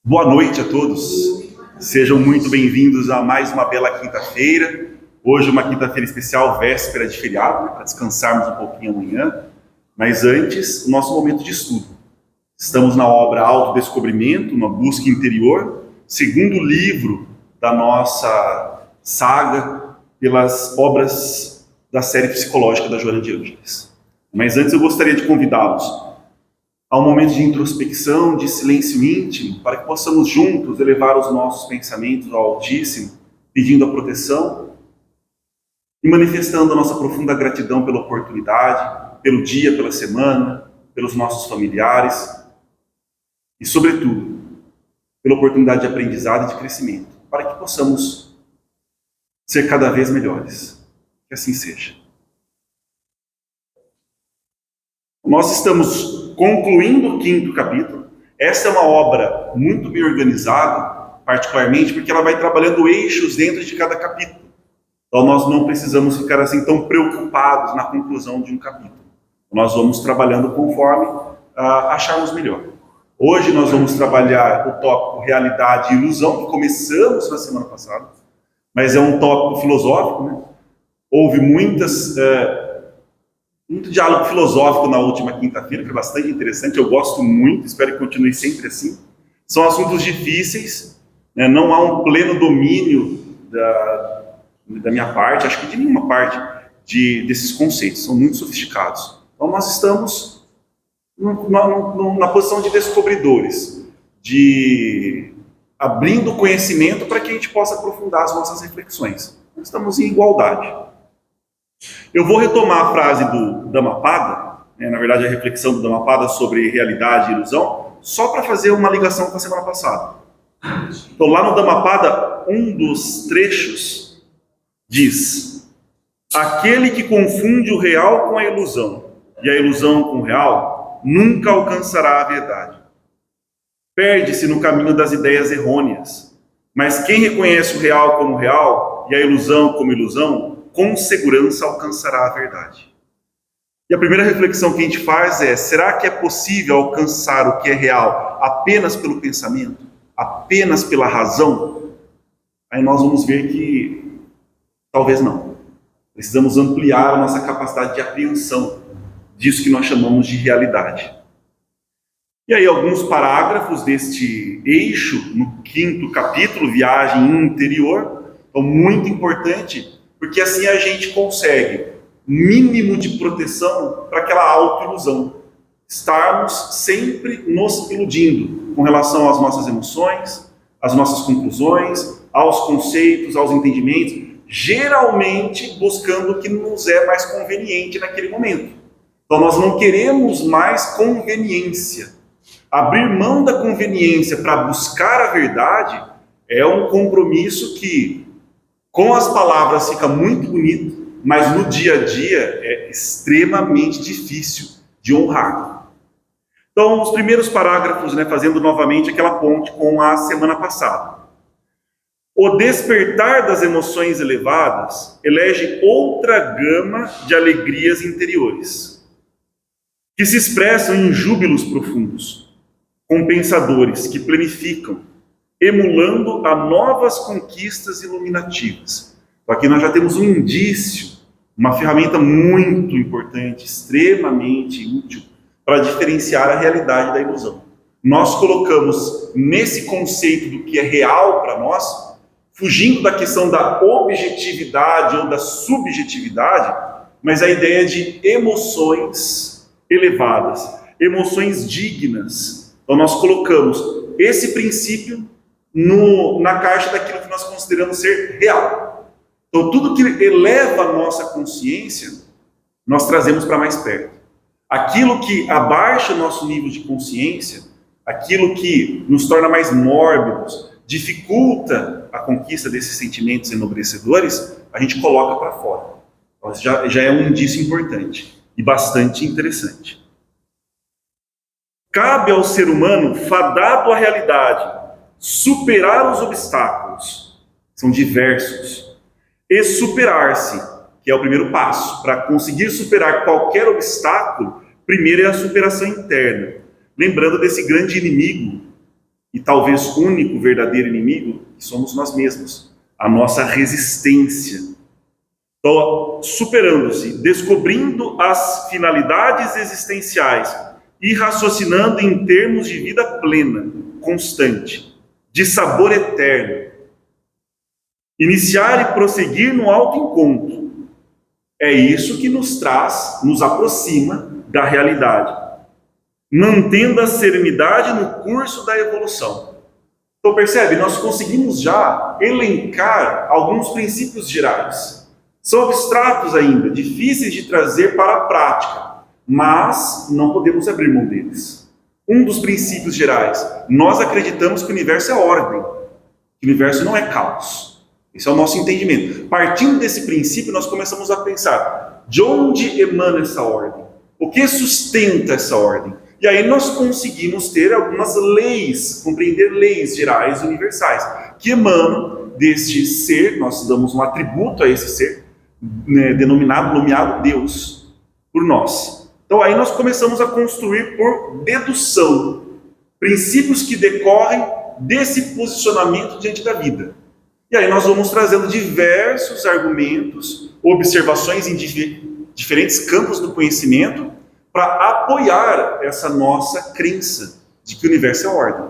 Boa noite a todos. Sejam muito bem-vindos a mais uma bela quinta-feira. Hoje uma quinta-feira especial, véspera de feriado, para descansarmos um pouquinho amanhã. Mas antes, o nosso momento de estudo. Estamos na obra Autodescobrimento, uma busca interior, segundo livro da nossa saga pelas obras da série psicológica da Joana de Ângeles. Mas antes eu gostaria de convidá-los a um momento de introspecção, de silêncio íntimo, para que possamos juntos elevar os nossos pensamentos ao Altíssimo, pedindo a proteção e manifestando a nossa profunda gratidão pela oportunidade, pelo dia, pela semana, pelos nossos familiares e, sobretudo, pela oportunidade de aprendizado e de crescimento, para que possamos ser cada vez melhores. Que assim seja. Nós estamos concluindo o 5º capítulo. Essa é uma obra muito bem organizada, particularmente porque ela vai trabalhando eixos dentro de cada capítulo. Então nós não precisamos ficar assim tão preocupados na conclusão de um capítulo. Nós vamos trabalhando conforme acharmos melhor. Hoje nós vamos trabalhar o tópico realidade e ilusão, que começamos na semana passada, mas é um tópico filosófico, né? Houve muito diálogo filosófico na última quinta-feira, que é bastante interessante, eu gosto muito, espero que continue sempre assim. São assuntos difíceis, né? Não há um pleno domínio da minha parte, acho que de nenhuma parte, desses conceitos, são muito sofisticados. Então nós estamos na posição de descobridores, de abrindo conhecimento para que a gente possa aprofundar as nossas reflexões. Nós estamos em igualdade. Eu vou retomar a frase do Dhammapada, na verdade a reflexão do Dhammapada sobre realidade e ilusão, só para fazer uma ligação com a semana passada. Então lá no Dhammapada, um dos trechos diz: aquele que confunde o real com a ilusão, e a ilusão com o real, nunca alcançará a verdade. Perde-se no caminho das ideias errôneas, mas quem reconhece o real como real, e a ilusão como ilusão, com segurança alcançará a verdade. E a primeira reflexão que a gente faz é: será que é possível alcançar o que é real apenas pelo pensamento? Apenas pela razão? Aí nós vamos ver que talvez não. Precisamos ampliar a nossa capacidade de apreensão disso que nós chamamos de realidade. E aí alguns parágrafos deste eixo, no 5º capítulo, Viagem Interior, então muito importante, porque assim a gente consegue mínimo de proteção para aquela autoilusão. Estarmos sempre nos iludindo com relação às nossas emoções, às nossas conclusões, aos conceitos, aos entendimentos, geralmente buscando o que nos é mais conveniente naquele momento. Então nós não queremos mais conveniência. Abrir mão da conveniência para buscar a verdade é um compromisso que, com as palavras, fica muito bonito, mas no dia a dia é extremamente difícil de honrar. Então, os primeiros parágrafos, fazendo novamente aquela ponte com a semana passada. O despertar das emoções elevadas elege outra gama de alegrias interiores, que se expressam em júbilos profundos, compensadores que planificam, emulando a novas conquistas iluminativas. Então, aqui nós já temos um indício, uma ferramenta muito importante, extremamente útil, para diferenciar a realidade da ilusão. Nós colocamos nesse conceito do que é real para nós, fugindo da questão da objetividade ou da subjetividade, mas a ideia de emoções elevadas, emoções dignas. Então nós colocamos esse princípio na caixa daquilo que nós consideramos ser real. Então tudo que eleva a nossa consciência, nós trazemos para mais perto. Aquilo que abaixa o nosso nível de consciência, aquilo que nos torna mais mórbidos, dificulta a conquista desses sentimentos enobrecedores, a gente coloca para fora. Então, já é um indício importante e bastante interessante. Cabe ao ser humano, fadado à realidade, superar os obstáculos, são diversos, e superar-se, que é o primeiro passo. Para conseguir superar qualquer obstáculo, primeiro é a superação interna. Lembrando desse grande inimigo e talvez único verdadeiro inimigo, que somos nós mesmos, a nossa resistência. Então, superando-se, descobrindo as finalidades existenciais e raciocinando em termos de vida plena, constante, de sabor eterno. Iniciar e prosseguir no autoencontro. É isso que nos traz, nos aproxima da realidade, mantendo a serenidade no curso da evolução. Então percebe, nós conseguimos já elencar alguns princípios gerais. São abstratos ainda, difíceis de trazer para a prática, mas não podemos abrir mão deles. Um dos princípios gerais, nós acreditamos que o universo é ordem, que o universo não é caos. Esse é o nosso entendimento. Partindo desse princípio, nós começamos a pensar, de onde emana essa ordem? O que sustenta essa ordem? E aí nós conseguimos ter algumas leis, compreender leis gerais universais, que emanam deste ser, nós damos um atributo a esse ser, né, nomeado Deus, por nós. Então aí nós começamos a construir por dedução, princípios que decorrem desse posicionamento diante da vida. E aí nós vamos trazendo diversos argumentos, observações em diferentes campos do conhecimento, para apoiar essa nossa crença de que o universo é ordem.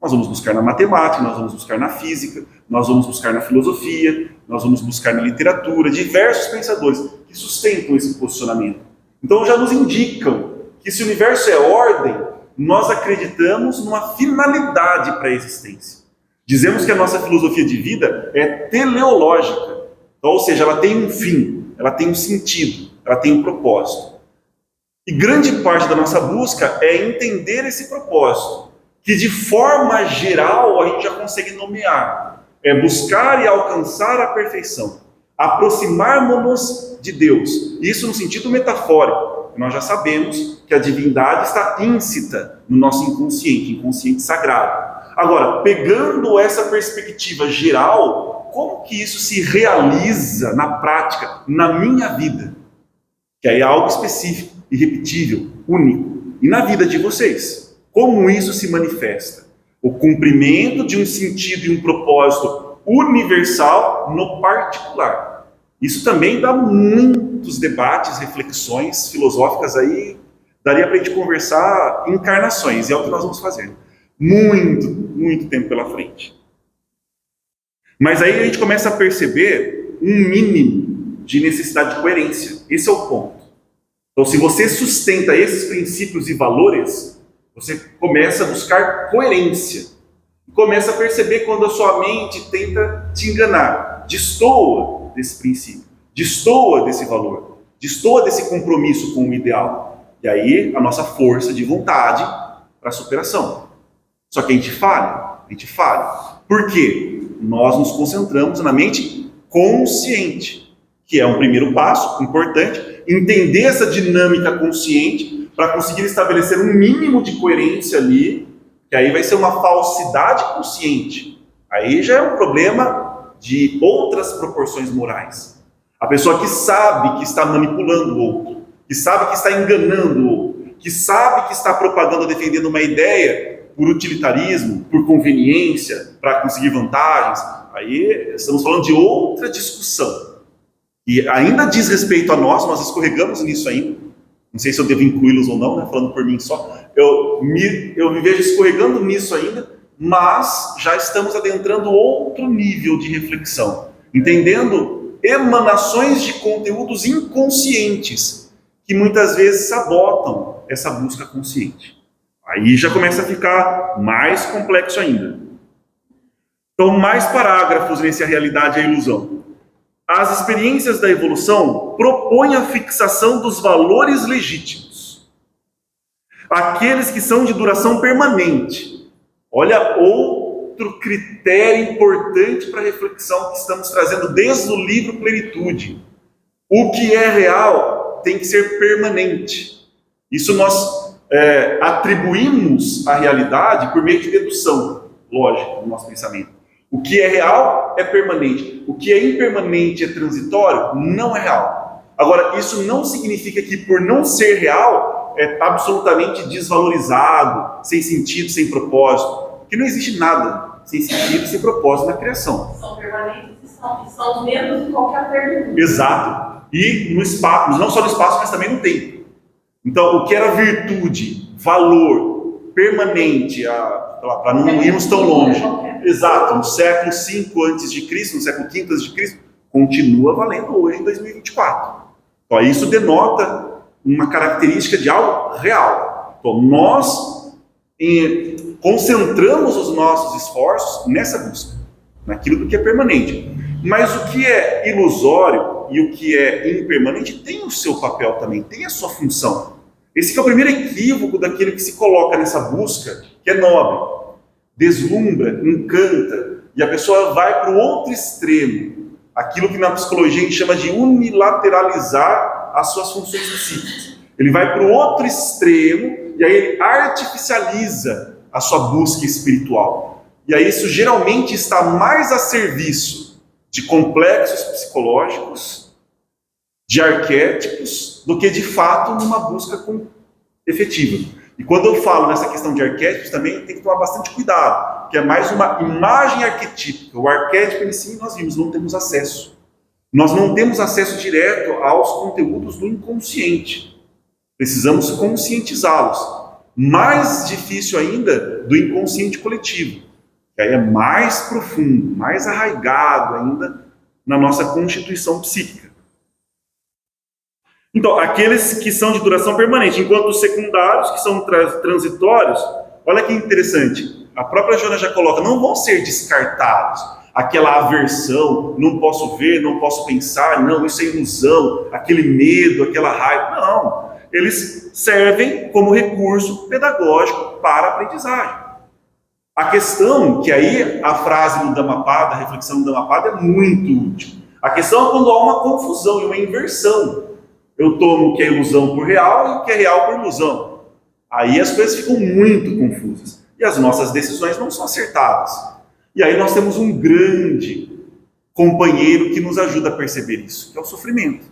Nós vamos buscar na matemática, nós vamos buscar na física, nós vamos buscar na filosofia, nós vamos buscar na literatura, diversos pensadores que sustentam esse posicionamento. Então já nos indicam que se o universo é ordem, nós acreditamos numa finalidade para a existência. Dizemos que a nossa filosofia de vida é teleológica, então, ou seja, ela tem um fim, ela tem um sentido, ela tem um propósito. E grande parte da nossa busca é entender esse propósito, que de forma geral a gente já consegue nomear. É buscar e alcançar a perfeição, aproximarmos-nos de Deus. Isso no sentido metafórico. Nós já sabemos que a divindade está íncita no nosso inconsciente sagrado. Agora, pegando essa perspectiva geral, como que isso se realiza na prática, na minha vida? Que aí é algo específico, irrepetível, único. E na vida de vocês, como isso se manifesta? O cumprimento de um sentido e um propósito universal no particular. Isso também dá muitos debates, reflexões filosóficas aí, daria para a gente conversar encarnações, e é o que nós vamos fazer. Muito tempo pela frente. Mas aí a gente começa a perceber um mínimo de necessidade de coerência. Esse é o ponto. Então, se você sustenta esses princípios e valores, você começa a buscar coerência. Começa a perceber quando a sua mente tenta te enganar. Destoa desse princípio, destoa desse valor, destoa desse compromisso com o ideal. E aí, a nossa força de vontade para a superação. Só que a gente falha. Por quê? Nós nos concentramos na mente consciente, que é um primeiro passo importante, entender essa dinâmica consciente para conseguir estabelecer um mínimo de coerência ali, que aí vai ser uma falsidade consciente. Aí já é um problema de outras proporções morais. A pessoa que sabe que está manipulando o outro, que sabe que está enganando o outro, que sabe que está propagando, defendendo uma ideia por utilitarismo, por conveniência, para conseguir vantagens, aí estamos falando de outra discussão. E ainda diz respeito a nós escorregamos nisso ainda. Não sei se eu devo incluí-los ou não, né? Falando por mim só. Eu me vejo escorregando nisso ainda, mas já estamos adentrando outro nível de reflexão, entendendo emanações de conteúdos inconscientes que muitas vezes sabotam essa busca consciente. Aí já começa a ficar mais complexo ainda. Então, mais parágrafos nesse A Realidade e a Ilusão. As experiências da evolução propõem a fixação dos valores legítimos, aqueles que são de duração permanente. Olha, outro critério importante para a reflexão que estamos trazendo desde o livro Plenitude. O que é real tem que ser permanente. Isso nós atribuímos à realidade por meio de dedução lógica do nosso pensamento. O que é real é permanente. O que é impermanente é transitório, não é real. Agora, isso não significa que por não ser real, é absolutamente desvalorizado, sem sentido, sem propósito. Porque não existe nada sem sentido e sem propósito na criação. São permanentes e são os mesmos de qualquer pergunta. Exato. E no espaço, não só no espaço, mas também no tempo. Então, o que era virtude, valor, permanente, para não irmos tão longe, exato, no século V a.C., no século V a.C., continua valendo hoje em 2024. Então, isso denota uma característica de algo real. Então, nós concentramos os nossos esforços nessa busca, naquilo do que é permanente. Mas o que é ilusório e o que é impermanente tem o seu papel também, tem a sua função. Esse que é o primeiro equívoco daquele que se coloca nessa busca, que é nobre, deslumbra, encanta, e a pessoa vai para o outro extremo, aquilo que na psicologia a gente chama de unilateralizar as suas funções psíquicas. Ele vai para o outro extremo e aí ele artificializa a sua busca espiritual. E aí isso geralmente está mais a serviço de complexos psicológicos, de arquétipos, do que de fato numa busca efetiva. E quando eu falo nessa questão de arquétipos também tem que tomar bastante cuidado, que é mais uma imagem arquetípica. O arquétipo em si nós vimos, não temos acesso. Nós não temos acesso direto aos conteúdos do inconsciente. Precisamos conscientizá-los. Mais difícil ainda do inconsciente coletivo, que aí é mais profundo, mais arraigado ainda na nossa constituição psíquica. Então, aqueles que são de duração permanente, enquanto os secundários, que são transitórios, olha que interessante, a própria Joana já coloca, não vão ser descartados. Aquela aversão, não posso ver, não posso pensar, não, isso é ilusão, aquele medo, aquela raiva, não. Eles servem como recurso pedagógico para a aprendizagem. A questão, que aí a frase do Dhammapada, a reflexão do Dhammapada é muito útil. A questão é quando há uma confusão e uma inversão. Eu tomo o que é ilusão por real e o que é real por ilusão. Aí as coisas ficam muito confusas. E as nossas decisões não são acertadas. E aí nós temos um grande companheiro que nos ajuda a perceber isso, que é o sofrimento.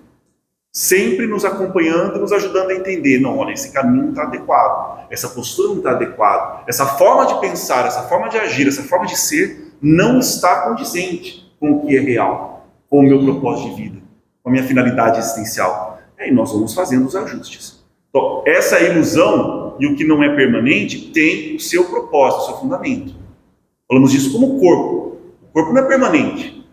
Sempre nos acompanhando e nos ajudando a entender, não, olha, esse caminho não está adequado, essa postura não está adequada, essa forma de pensar, essa forma de agir, essa forma de ser não está condizente com o que é real, com o meu propósito de vida, com a minha finalidade existencial. E aí nós vamos fazendo os ajustes. Então, essa ilusão e o que não é permanente tem o seu propósito, o seu fundamento. Falamos disso como corpo. O corpo não é permanente.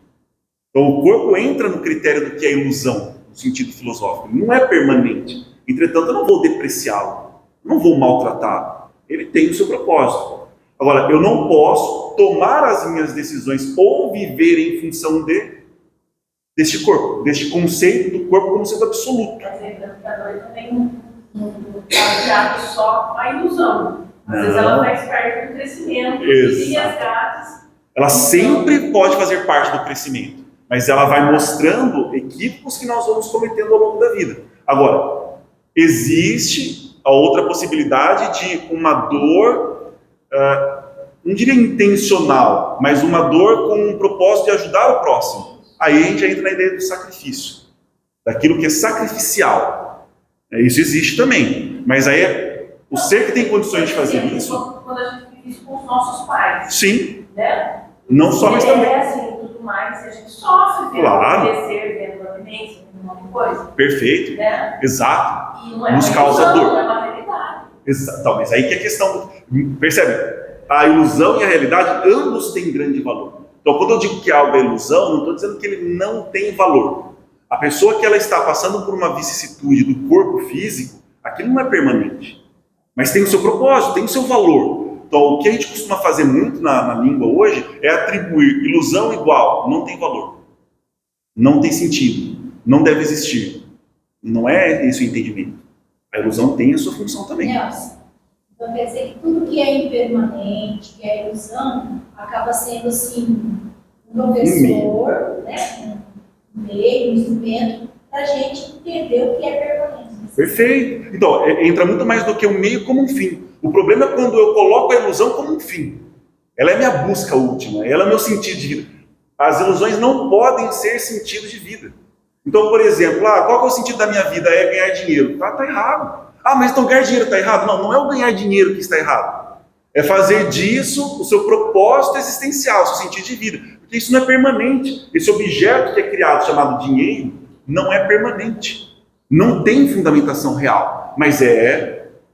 Então, o corpo entra no critério do que é ilusão, no sentido filosófico. Ele não é permanente. Entretanto, eu não vou depreciá-lo, não vou maltratá-lo. Ele tem o seu propósito. Agora, eu não posso tomar as minhas decisões ou viver em função deste corpo, deste conceito do corpo como sendo absoluto. Mas a educadora também não está ligado só à ilusão. Às vezes ela faz parte do crescimento e resgates. Ela sempre pode fazer parte do crescimento, mas ela vai mostrando equívocos que nós vamos cometendo ao longo da vida. Agora, existe a outra possibilidade de uma dor, não diria intencional, mas uma dor com um propósito de ajudar o próximo. Aí a gente já entra na ideia do sacrifício, daquilo que é sacrificial. Isso existe também, mas aí o ser que tem condições de fazer isso... Quando a gente fez isso com os nossos pais. Sim. Né? Não só, mas também. E tudo mais, a gente sofre vendo claro. Crescer, vendo a vivência, vendo um monte de coisa. Perfeito. Né? Exato. E não é nos causa dor. Não é uma realidade. Então, mas aí que é a questão. Percebe? A ilusão e a realidade, ambos têm grande valor. Então, quando eu digo que algo é ilusão, não estou dizendo que ele não tem valor. A pessoa que ela está passando por uma vicissitude do corpo físico, aquilo não é permanente. Mas tem o seu propósito, tem o seu valor. Então, o que a gente costuma fazer muito na língua hoje é atribuir ilusão igual, não tem valor. Não tem sentido, não deve existir. Não é esse o entendimento. A ilusão tem a sua função também. Nelson, então quer dizer que tudo que é impermanente, que é ilusão, acaba sendo assim, um professor, né, um meio, um instrumento, para a gente entender o que é permanente. Perfeito. Então, entra muito mais do que o meio como um fim. O problema é quando eu coloco a ilusão como um fim. Ela é minha busca última, ela é meu sentido de vida. As ilusões não podem ser sentido de vida. Então, por exemplo, qual que é o sentido da minha vida? É ganhar dinheiro. Tá errado. Mas então ganhar dinheiro está errado? Não é o ganhar dinheiro que está errado. É fazer disso o seu propósito existencial, o seu sentido de vida. Porque isso não é permanente. Esse objeto que é criado, chamado dinheiro, não é permanente. Não tem fundamentação real. Mas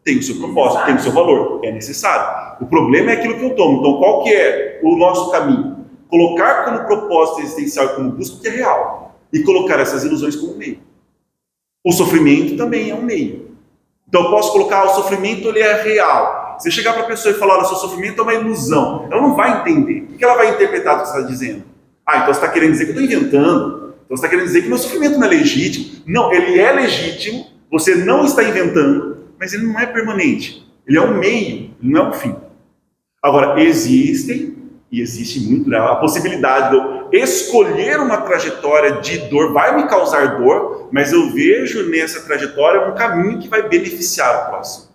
tem o seu propósito, tem o seu valor. É necessário. O problema é aquilo que eu tomo. Então, qual que é o nosso caminho? Colocar como propósito existencial e como busca o que é real. E colocar essas ilusões como meio. O sofrimento também é um meio. Então, eu posso colocar o sofrimento, ele é real. Se chegar para a pessoa e falar, olha, seu sofrimento é uma ilusão, ela não vai entender. O que ela vai interpretar do que você está dizendo? Então você está querendo dizer que eu estou inventando. Então você está querendo dizer que meu sofrimento não é legítimo. Não, ele é legítimo, você não está inventando, mas ele não é permanente. Ele é um meio, ele não é um fim. Agora, existe muito, né, a possibilidade de eu escolher uma trajetória de dor, vai me causar dor, mas eu vejo nessa trajetória um caminho que vai beneficiar o próximo.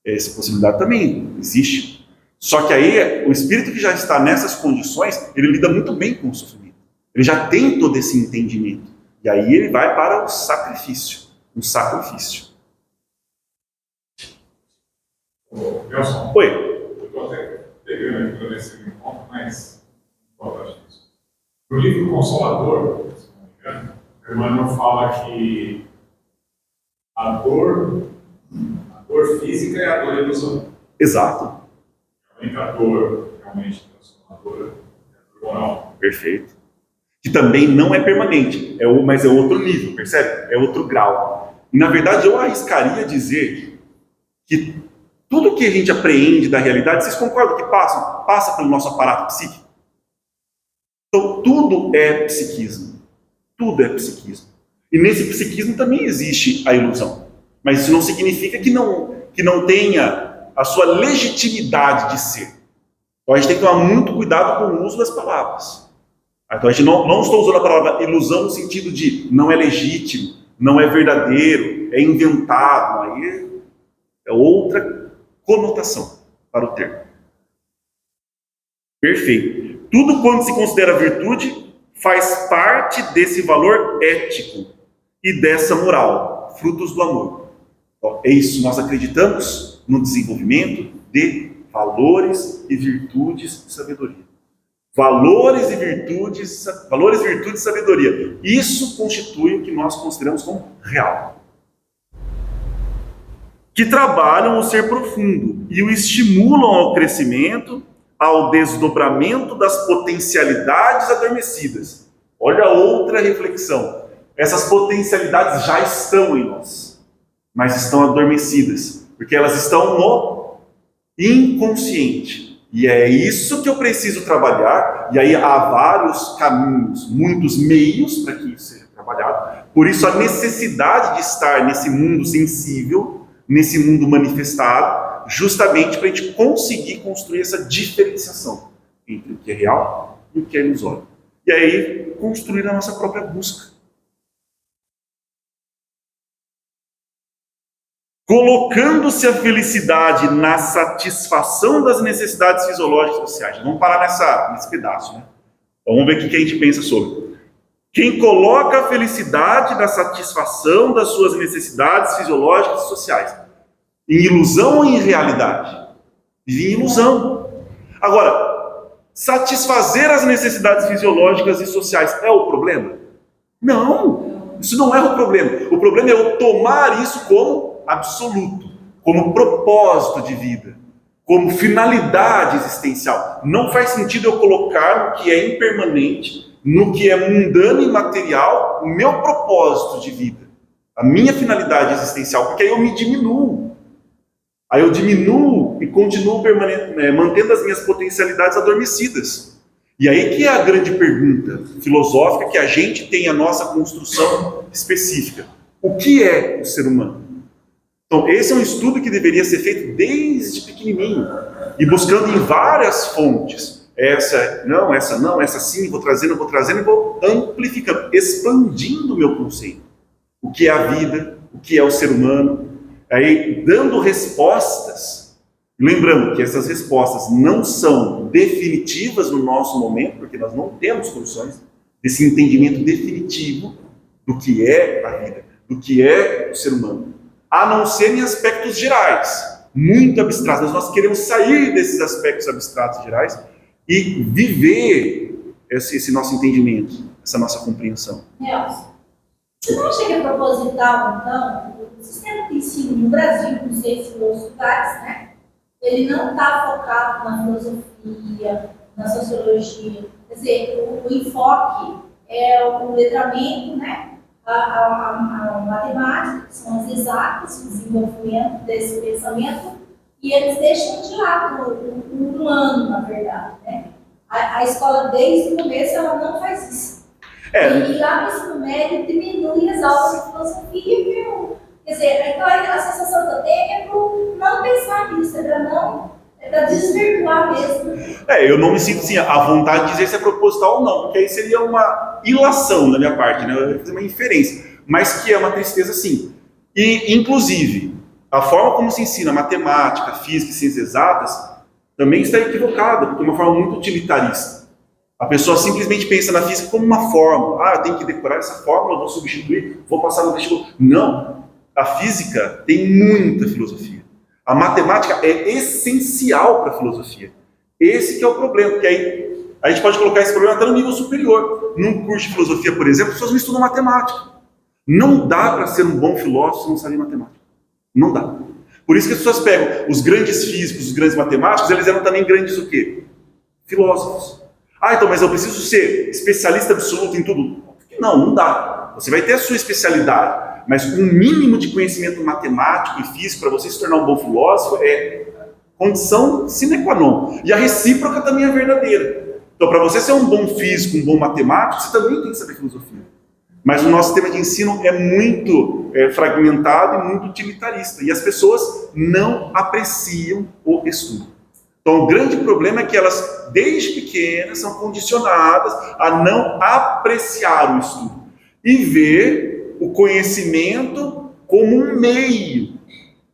Essa possibilidade também existe. Só que aí, o espírito que já está nessas condições, ele lida muito bem com o sofrimento. Ele já tem todo esse entendimento. E aí ele vai para o sacrifício. Um sacrifício. Nelson. Oi. Eu estou até pegando aqui nesse encontro, mas importante isso. No livro Consolador, se não me engano, Emmanuel fala que a dor física é a dor ilusão. Exato. A dor realmente transformadora é a dor moral. Perfeito. Que também não é permanente, mas é outro nível, percebe? É outro grau. E na verdade eu arriscaria dizer que tudo que a gente apreende da realidade, vocês concordam que passa pelo nosso aparato psíquico? Então tudo é psiquismo. Tudo é psiquismo. E nesse psiquismo também existe a ilusão. Mas isso não significa que não tenha a sua legitimidade de ser. Então a gente tem que tomar muito cuidado com o uso das palavras. Então a gente não estou usando a palavra ilusão no sentido de não é legítimo, não é verdadeiro, é inventado. Aí é outra conotação para o termo. Perfeito. Tudo quanto se considera virtude faz parte desse valor ético e dessa moral, frutos do amor. Então, é isso, nós acreditamos no desenvolvimento de valores e virtudes de sabedoria. Valores, virtudes e sabedoria. Isso constitui o que nós consideramos como real. Que trabalham o ser profundo e o estimulam ao crescimento, ao desdobramento das potencialidades adormecidas. Olha outra reflexão. Essas potencialidades já estão em nós, mas estão adormecidas, porque elas estão no inconsciente. E é isso que eu preciso trabalhar, e aí há vários caminhos, muitos meios para que isso seja trabalhado. Por isso a necessidade de estar nesse mundo sensível, nesse mundo manifestado, justamente para a gente conseguir construir essa diferenciação entre o que é real e o que é ilusório. E aí construir a nossa própria busca. Colocando-se a felicidade na satisfação das necessidades fisiológicas e sociais. Vamos parar nesse pedaço, né? Então, vamos ver o que a gente pensa sobre. Quem coloca a felicidade na satisfação das suas necessidades fisiológicas e sociais, em ilusão ou em realidade? Vive em ilusão. Agora, satisfazer as necessidades fisiológicas e sociais é o problema? Não, isso não é o problema. O problema é eu tomar isso como absoluto, como propósito de vida, como finalidade existencial. Não faz sentido eu colocar no que é impermanente, no que é mundano e material, o meu propósito de vida, a minha finalidade existencial, porque aí eu me diminuo. Aí eu diminuo e continuo mantendo as minhas potencialidades adormecidas. E aí que é a grande pergunta filosófica, que a gente tem a nossa construção específica. O que é o ser humano? Então, esse é um estudo que deveria ser feito desde pequenininho, e buscando em várias fontes. Essa não, essa sim, vou trazendo e vou amplificando, expandindo o meu conceito. O que é a vida, o que é o ser humano, aí dando respostas, lembrando que essas respostas não são definitivas no nosso momento, porque nós não temos condições desse entendimento definitivo do que é a vida, do que é o ser humano. A não ser em aspectos gerais. muito abstratas. Nós queremos sair desses aspectos abstratos gerais e viver esse nosso entendimento, essa nossa compreensão. Nelson, você não acha que é proposital, então, o sistema de ensino no Brasil, não sei se em outros lugares, né? Ele não está focado na filosofia, na sociologia. Quer dizer, o enfoque é o letramento, né? A matemática, que são as exatas, o desenvolvimento desse pensamento, e eles deixam de lado o humano, na verdade, né? A escola, desde o começo, ela não faz isso. E lá no ensino médio diminui as aulas de filosofia, viu? Quer dizer, então a sensação que eu tenho é por não pensar nisso, é para desvirtuar mesmo. Eu não me sinto assim, à vontade de dizer se é proposital ou não, porque aí seria uma ilação da minha parte, né? Eu ia fazer uma inferência, mas que é uma tristeza sim. E, inclusive, a forma como se ensina matemática, física e ciências exatas também está equivocada, porque é uma forma muito utilitarista. A pessoa simplesmente pensa na física como uma fórmula. Eu tenho que decorar essa fórmula, vou substituir, vou passar no vestibular. Não. A física tem muita filosofia. A matemática é essencial para a filosofia. Esse que é o problema, porque aí a gente pode colocar esse problema até no nível superior. Num curso de filosofia, por exemplo, as pessoas não estudam matemática. Não dá para ser um bom filósofo se não saber matemática. Não dá. Por isso que as pessoas pegam os grandes físicos, os grandes matemáticos, eles eram também grandes o quê? Filósofos. Então, mas eu preciso ser especialista absoluto em tudo. Não dá. Você vai ter a sua especialidade, mas um mínimo de conhecimento matemático e físico para você se tornar um bom filósofo é condição sine qua non. E a recíproca também é verdadeira. Então, para você ser um bom físico, um bom matemático, você também tem que saber filosofia. Mas o nosso sistema de ensino é muito fragmentado e muito utilitarista. E as pessoas não apreciam o estudo. Então, o grande problema é que elas, desde pequenas, são condicionadas a não apreciar o estudo e ver o conhecimento como um meio,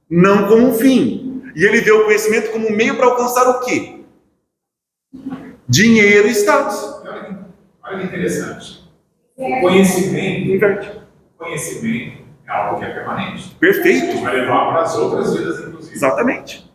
não como um fim. E ele vê o conhecimento como um meio para alcançar o quê? Dinheiro e status. Olha que interessante. O conhecimento é algo que é permanente. Perfeito. Vai levar para as outras vidas, inclusive. Exatamente.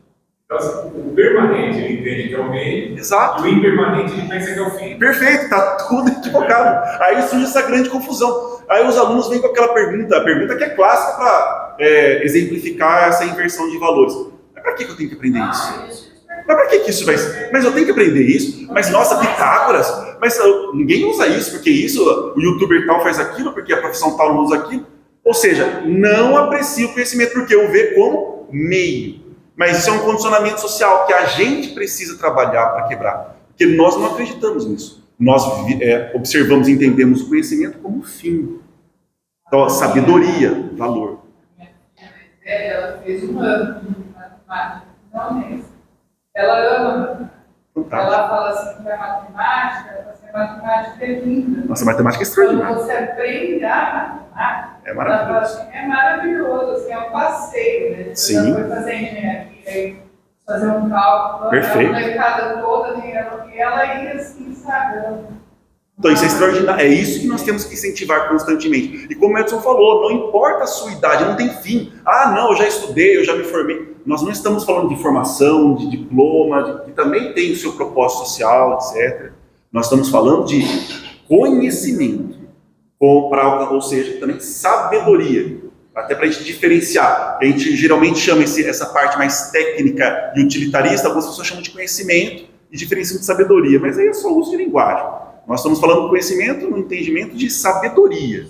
Então, assim, o permanente ele entende que é o meio, Exato. e o impermanente ele pensa que é o fim. Perfeito, está tudo equivocado. Aí surge essa grande confusão. Aí os alunos vêm com aquela pergunta, a pergunta que é clássica para exemplificar essa inversão de valores. Mas para que eu tenho que aprender isso? Mas para que isso vai ser? Mas eu tenho que aprender isso? Mas nossa, Pitágoras? Mas ninguém usa isso, porque isso, o youtuber tal faz aquilo, porque a profissão tal não usa aquilo. Ou seja, não aprecio o conhecimento, porque eu vejo como meio. Mas isso é um condicionamento social que a gente precisa trabalhar para quebrar. Porque nós não acreditamos nisso. Nós observamos e entendemos o conhecimento como fim. Então, sabedoria, valor. Ela fez um ano de matemática, realmente. Ela ama. Ela fala assim que a matemática é linda. Nossa, matemática é Quando extraordinária. você aprende a matemática, É maravilhoso. assim, é maravilhoso, assim, é um passeio, né? Você Sim. já foi fazer engenharia, fazer um cálculo, Perfeito. a molecada toda, e ela ia assim, sabe? Então isso é extraordinário, é isso que nós temos que incentivar constantemente. E como o Edson falou, não importa a sua idade, não tem fim. Não, eu já estudei, eu já me formei. Nós não estamos falando de formação, de diploma, que também tem o seu propósito social, etc. Nós estamos falando de conhecimento, ou seja, também sabedoria. Até para a gente diferenciar. A gente geralmente chama essa parte mais técnica e utilitarista, algumas pessoas chamam de conhecimento e diferenciam de sabedoria, mas aí é só uso de linguagem. Nós estamos falando do conhecimento no entendimento de sabedoria.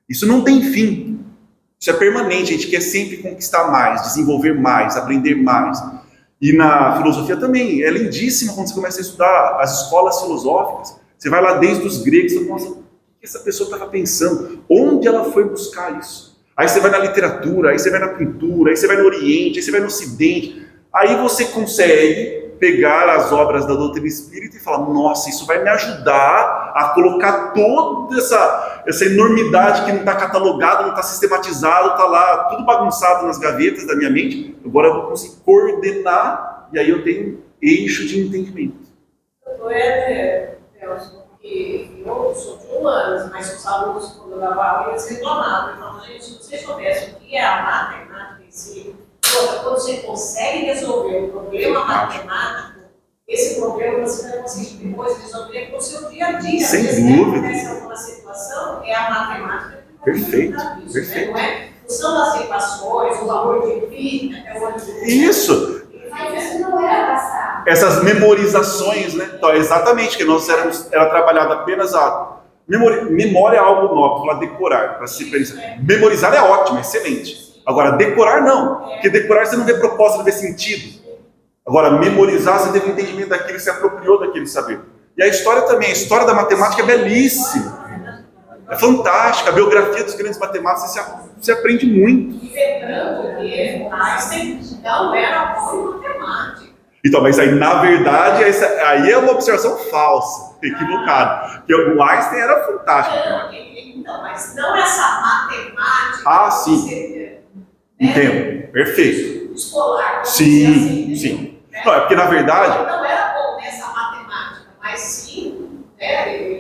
Isso não tem fim. Isso é permanente. A gente quer sempre conquistar mais, desenvolver mais, aprender mais. E na filosofia também. É lindíssimo quando você começa a estudar as escolas filosóficas. Você vai lá desde os gregos e você pensa, o que essa pessoa estava pensando? Onde ela foi buscar isso? Aí você vai na literatura, aí você vai na pintura, aí você vai no Oriente, aí você vai no Ocidente. Aí você consegue pegar as obras da doutrina espírita e falar, nossa, isso vai me ajudar a colocar toda essa enormidade que não está catalogada, não está sistematizado, está lá tudo bagunçado nas gavetas da minha mente. Agora eu vou conseguir coordenar e aí eu tenho eixo de entendimento. Nelson, porque eu sou de humanas, mas os alunos, quando eu dava aula, eles reclamavam. Então, gente, se vocês soubessem o que é a matemática em si, outra, quando você consegue resolver um problema matemático, esse problema você vai conseguir depois resolver com o seu dia a dia. Sem Às vezes, dúvida. acontece alguma situação, é a matemática que vai Perfeito, resolver isso, perfeito. Não é? Não são as equações, o valor de pi, até o valor de Isso. Mas isso não era passado. Essas memorizações, né? Então, exatamente, que nós era trabalhado apenas a... Memória é algo nobre, falar decorar. Para se memorizar é ótimo, é excelente. Agora, decorar não. Porque decorar você não vê propósito, não vê sentido. Agora, memorizar, você teve entendimento daquilo, se apropriou daquele saber. E a história também, a história da matemática é belíssima. É fantástica, a biografia dos grandes matemáticos, você aprende muito. E lembrando que Einstein não era bom em matemática. Então, mas aí, na verdade, aí é uma observação falsa, equivocada. Porque o Einstein era fantástico. Então, mas não essa matemática. Ah, sim. Você, Entendo, perfeito. escolar. Sim, sim. Não, é porque, na verdade... Ele não era bom nessa matemática, mas sim,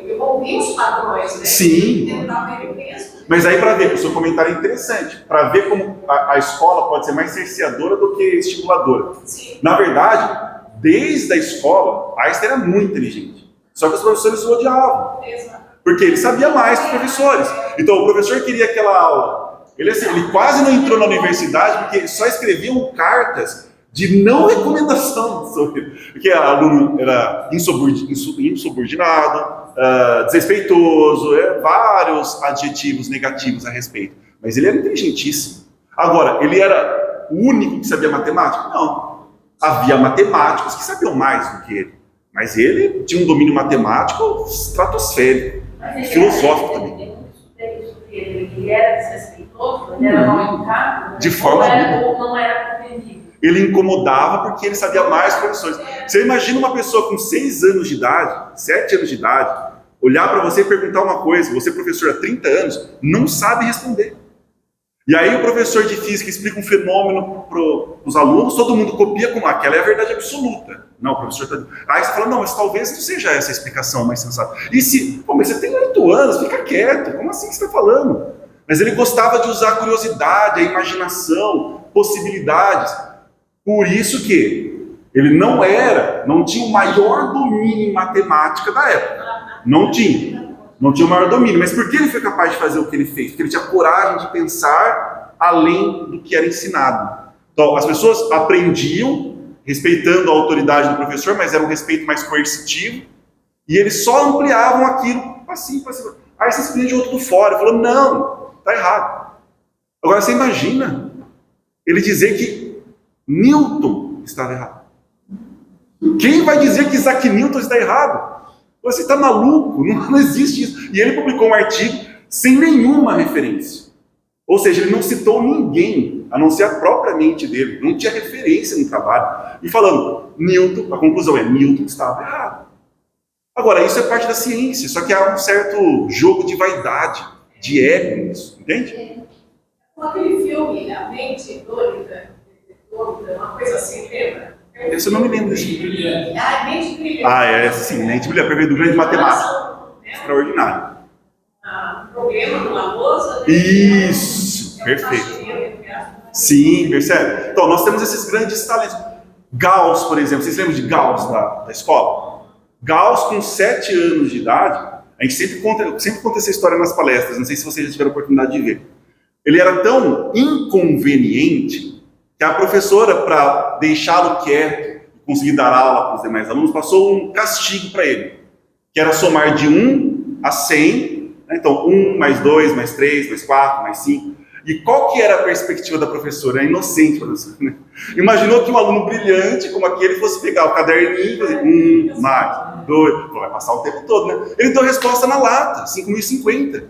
eu ouvi os padrões, né? Sim. Tentava ele mesmo. Mas aí, para ver, o seu comentário é interessante, para ver como a escola pode ser mais cerceadora do que estimuladora. Sim. Na verdade, desde a escola, Einstein era muito inteligente. Só que os professores o odiavam, Exato. porque ele sabia mais que os professores. Então, o professor queria aquela aula. Ele quase não entrou na universidade porque só escreviam cartas de não recomendação, porque o aluno era insubordinado, desrespeitoso, vários adjetivos negativos a respeito. Mas ele era inteligentíssimo. Agora, ele era o único que sabia matemática? Não. Havia matemáticos que sabiam mais do que ele. Mas ele tinha um domínio matemático estratosférico, filosófico também. Ele era desrespeitoso, ele era mal educado, De forma ou não era compreendido. Ele incomodava porque ele sabia mais que os professores. Você imagina uma pessoa com 6 anos de idade, 7 anos de idade, olhar para você e perguntar uma coisa, você professor há 30 anos, não sabe responder. E aí o professor de física explica um fenômeno para os alunos, todo mundo copia como aquela é a verdade absoluta. Não, o professor está... Aí você fala, não, mas talvez não seja essa a explicação mais sensata. E se, pô, mas você tem 8 anos, fica quieto, como assim que você está falando? Mas ele gostava de usar a curiosidade, a imaginação, possibilidades. Por isso que ele não tinha o maior domínio em matemática da época. Não tinha o maior domínio. Mas por que ele foi capaz de fazer o que ele fez? Porque ele tinha coragem de pensar além do que era ensinado. Então, as pessoas aprendiam, respeitando a autoridade do professor, mas era um respeito mais coercitivo, e eles só ampliavam aquilo, assim. Aí você explica de outro do fora, falou, não, está errado. Agora você imagina ele dizer que Newton estava errado. Quem vai dizer que Isaac Newton está errado? Você está maluco, não existe isso. E ele publicou um artigo sem nenhuma referência. Ou seja, ele não citou ninguém, a não ser a própria mente dele. Não tinha referência no trabalho. E falando, Newton, a conclusão é, Newton estava errado. Agora, isso é parte da ciência, só que há um certo jogo de vaidade, de ego nisso, entende? Com aquele filme, A Mente Doida, uma coisa assim, lembra? Esse eu não me lembro desse. A Mente Brilhante. É sim, Mente Brilhante, do grande matemático. Extraordinário. Problema numa lousa. Isso, perfeito. Sim, percebe? Então, nós temos esses grandes talentos. Gauss, por exemplo, vocês lembram de Gauss da escola? Gauss, com 7 anos de idade, a gente sempre conta essa história nas palestras, não sei se vocês já tiveram a oportunidade de ver. Ele era tão inconveniente que a professora, para deixá-lo quieto e conseguir dar aula para os demais alunos, passou um castigo para ele, que era somar de 1 a 100, né? Então 1 mais 2, mais 3, mais 4, mais 5. E qual que era a perspectiva da professora? É inocente, professora, né? Imaginou que um aluno brilhante como aquele fosse pegar o caderninho e fazer 1 mais 2, vai passar o tempo todo, né? Ele deu a resposta na lata, 5.050.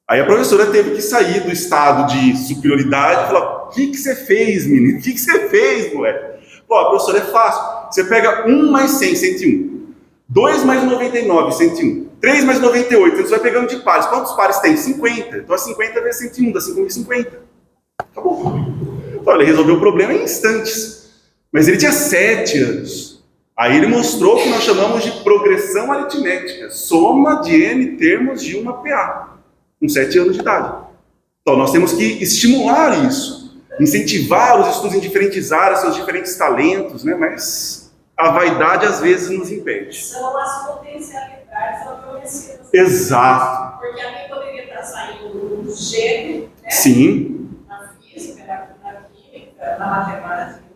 Aí a professora teve que sair do estado de superioridade e falar, o que você fez, menino? O que você fez, moleque? Pô, a professora, é fácil. Você pega 1 mais 100, 101. 2 mais 99, 101. 3 mais 98, então você vai pegando de pares. Quantos pares tem? 50. Então, 50 vezes 101 dá 5.050. Acabou. Então, ele resolveu o problema em instantes. Mas ele tinha 7 anos. Aí ele mostrou o que nós chamamos de progressão aritmética. Soma de n termos de uma PA. Com 7 anos de idade. Então, nós temos que estimular isso. incentivar os estudos em diferentes áreas, seus diferentes talentos, né? Mas a vaidade às vezes nos impede. São as potencialidades adormecidas. Exato. Porque alguém poderia estar saindo do gênero, né? Sim. Na física, na química, na matemática.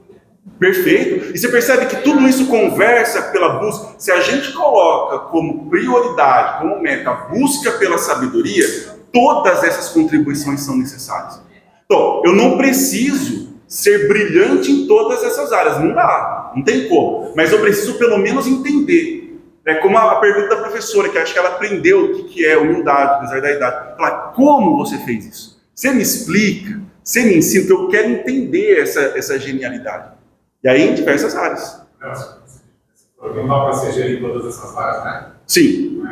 Perfeito. E você percebe que tudo isso conversa pela busca. Se a gente coloca como prioridade, como meta, a busca pela sabedoria, todas essas contribuições são necessárias. Então, eu não preciso ser brilhante em todas essas áreas. Não dá, não tem como. Mas eu preciso pelo menos entender. É como a pergunta da professora, que acho que ela aprendeu o que é humildade, apesar da idade. Falar, como você fez isso? Você me explica, você me ensina, que eu quero entender essa genialidade. E aí em diversas áreas. Não dá para ser gerir todas essas áreas, né? Sim.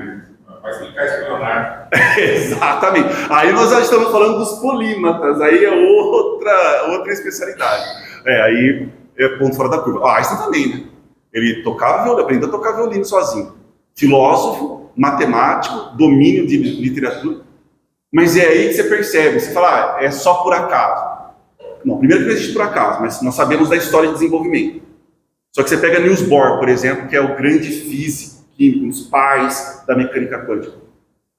Vai explicar isso para o Leonardo. Exatamente. Aí nós já estamos falando dos polímatas, aí é outra especialidade. Aí é ponto fora da curva. Einstein também, né? Ele tocava violino, aprendeu a tocar violino sozinho. Filósofo, matemático, domínio de literatura. Mas é aí que você percebe, você fala, é só por acaso. Não, primeiro que não existe por acaso, mas nós sabemos da história de desenvolvimento. Só que você pega Niels Bohr, por exemplo, que é o grande físico químico, um dos pais da mecânica quântica.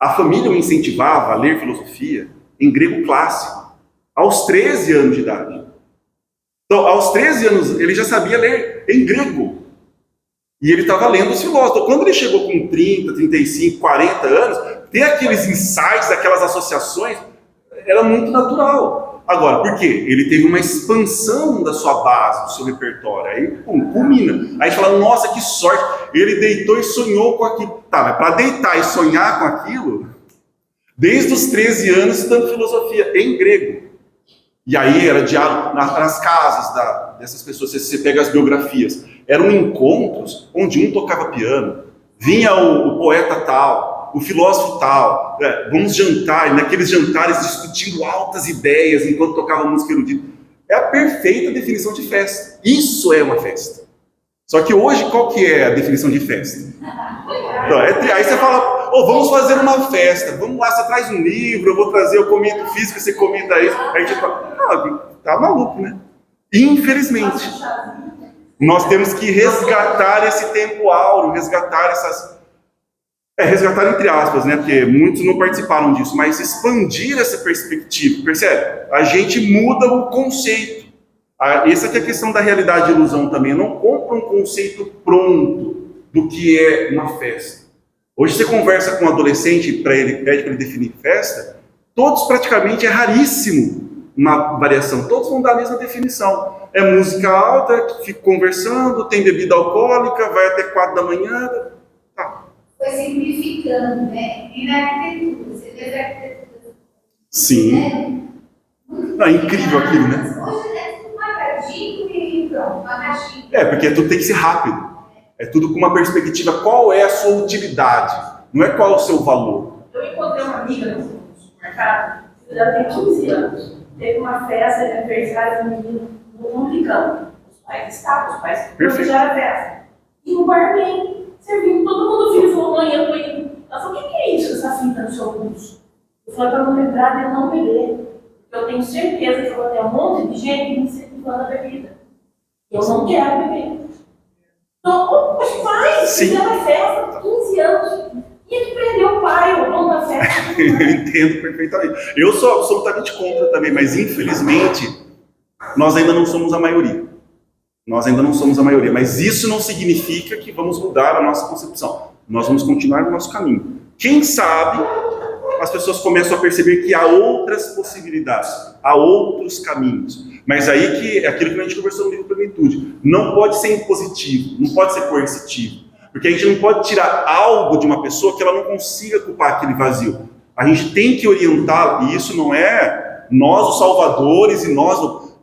A família o incentivava a ler filosofia em grego clássico, aos 13 anos de idade. Então, aos 13 anos, ele já sabia ler em grego. E ele estava lendo os filósofos. Então, quando ele chegou com 30, 35, 40 anos, ter aqueles insights, aquelas associações, era muito natural. Agora, por quê? Ele teve uma expansão da sua base, do seu repertório. Aí, culmina. Aí a gente fala, nossa, que sorte. Ele deitou e sonhou com aquilo. Tá, mas para deitar e sonhar com aquilo, desde os 13 anos, estudando filosofia em grego. E aí era diálogo nas casas dessas pessoas. Você pega as biografias. Eram encontros onde um tocava piano, vinha o poeta tal, o filósofo tal, vamos jantar, e naqueles jantares discutindo altas ideias enquanto tocava música erudita. É a perfeita definição de festa. Isso é uma festa. Só que hoje, qual que é a definição de festa? Então, aí você fala, vamos fazer uma festa, vamos lá, você traz um livro, eu comento física, você comenta isso. Aí a gente fala, tá maluco, né? Infelizmente, nós temos que resgatar esse tempo áureo, resgatar resgatar entre aspas, né? Porque muitos não participaram disso, mas expandir essa perspectiva, percebe? A gente muda o conceito. Essa que é a questão da realidade e ilusão também. Eu não compro um conceito pronto do que é uma festa. Hoje você conversa com um adolescente, pede para ele definir festa, todos praticamente, é raríssimo uma variação, todos vão dar a mesma definição. É música alta, fica conversando, tem bebida alcoólica, vai até 4 da manhã, tá. Foi simplificando, né? E na arquitetura, você vê a arquitetura. Sim. Né? Não, é incrível aquilo, né? Hoje é tudo quadradinho e pronto, uma caixinha. Porque tudo tem que ser rápido. É tudo com uma perspectiva, qual é a sua utilidade, não é qual é o seu valor. Eu encontrei uma amiga no supermercado, ela tem 15 anos. Teve uma festa de aniversário do menino no Unicamp. Os pais estavam, os pais planejaram a festa. E no barman, servindo, todo mundo viu, falou, mãe, eu tô indo. Ela falou, o que é isso, essa fita no seu pulso? Eu falei, para não lembrar de não beber. Eu tenho certeza que eu vou ter um monte de gente me incentivando a bebida. Eu não quero beber. Então, os pais fizeram a festa, 15 anos. E que prendeu o pai, o dono da festa. Eu entendo perfeitamente. Eu sou absolutamente contra também, mas infelizmente, nós ainda não somos a maioria. Nós ainda não somos a maioria, mas isso não significa que vamos mudar a nossa concepção. Nós vamos continuar no nosso caminho. Quem sabe, as pessoas começam a perceber que há outras possibilidades, há outros caminhos. Mas aí que é aquilo que a gente conversou no livro Plenitude. Não pode ser impositivo, não pode ser coercitivo. Porque a gente não pode tirar algo de uma pessoa que ela não consiga ocupar aquele vazio. A gente tem que orientar, e isso não é nós os salvadores, e nós,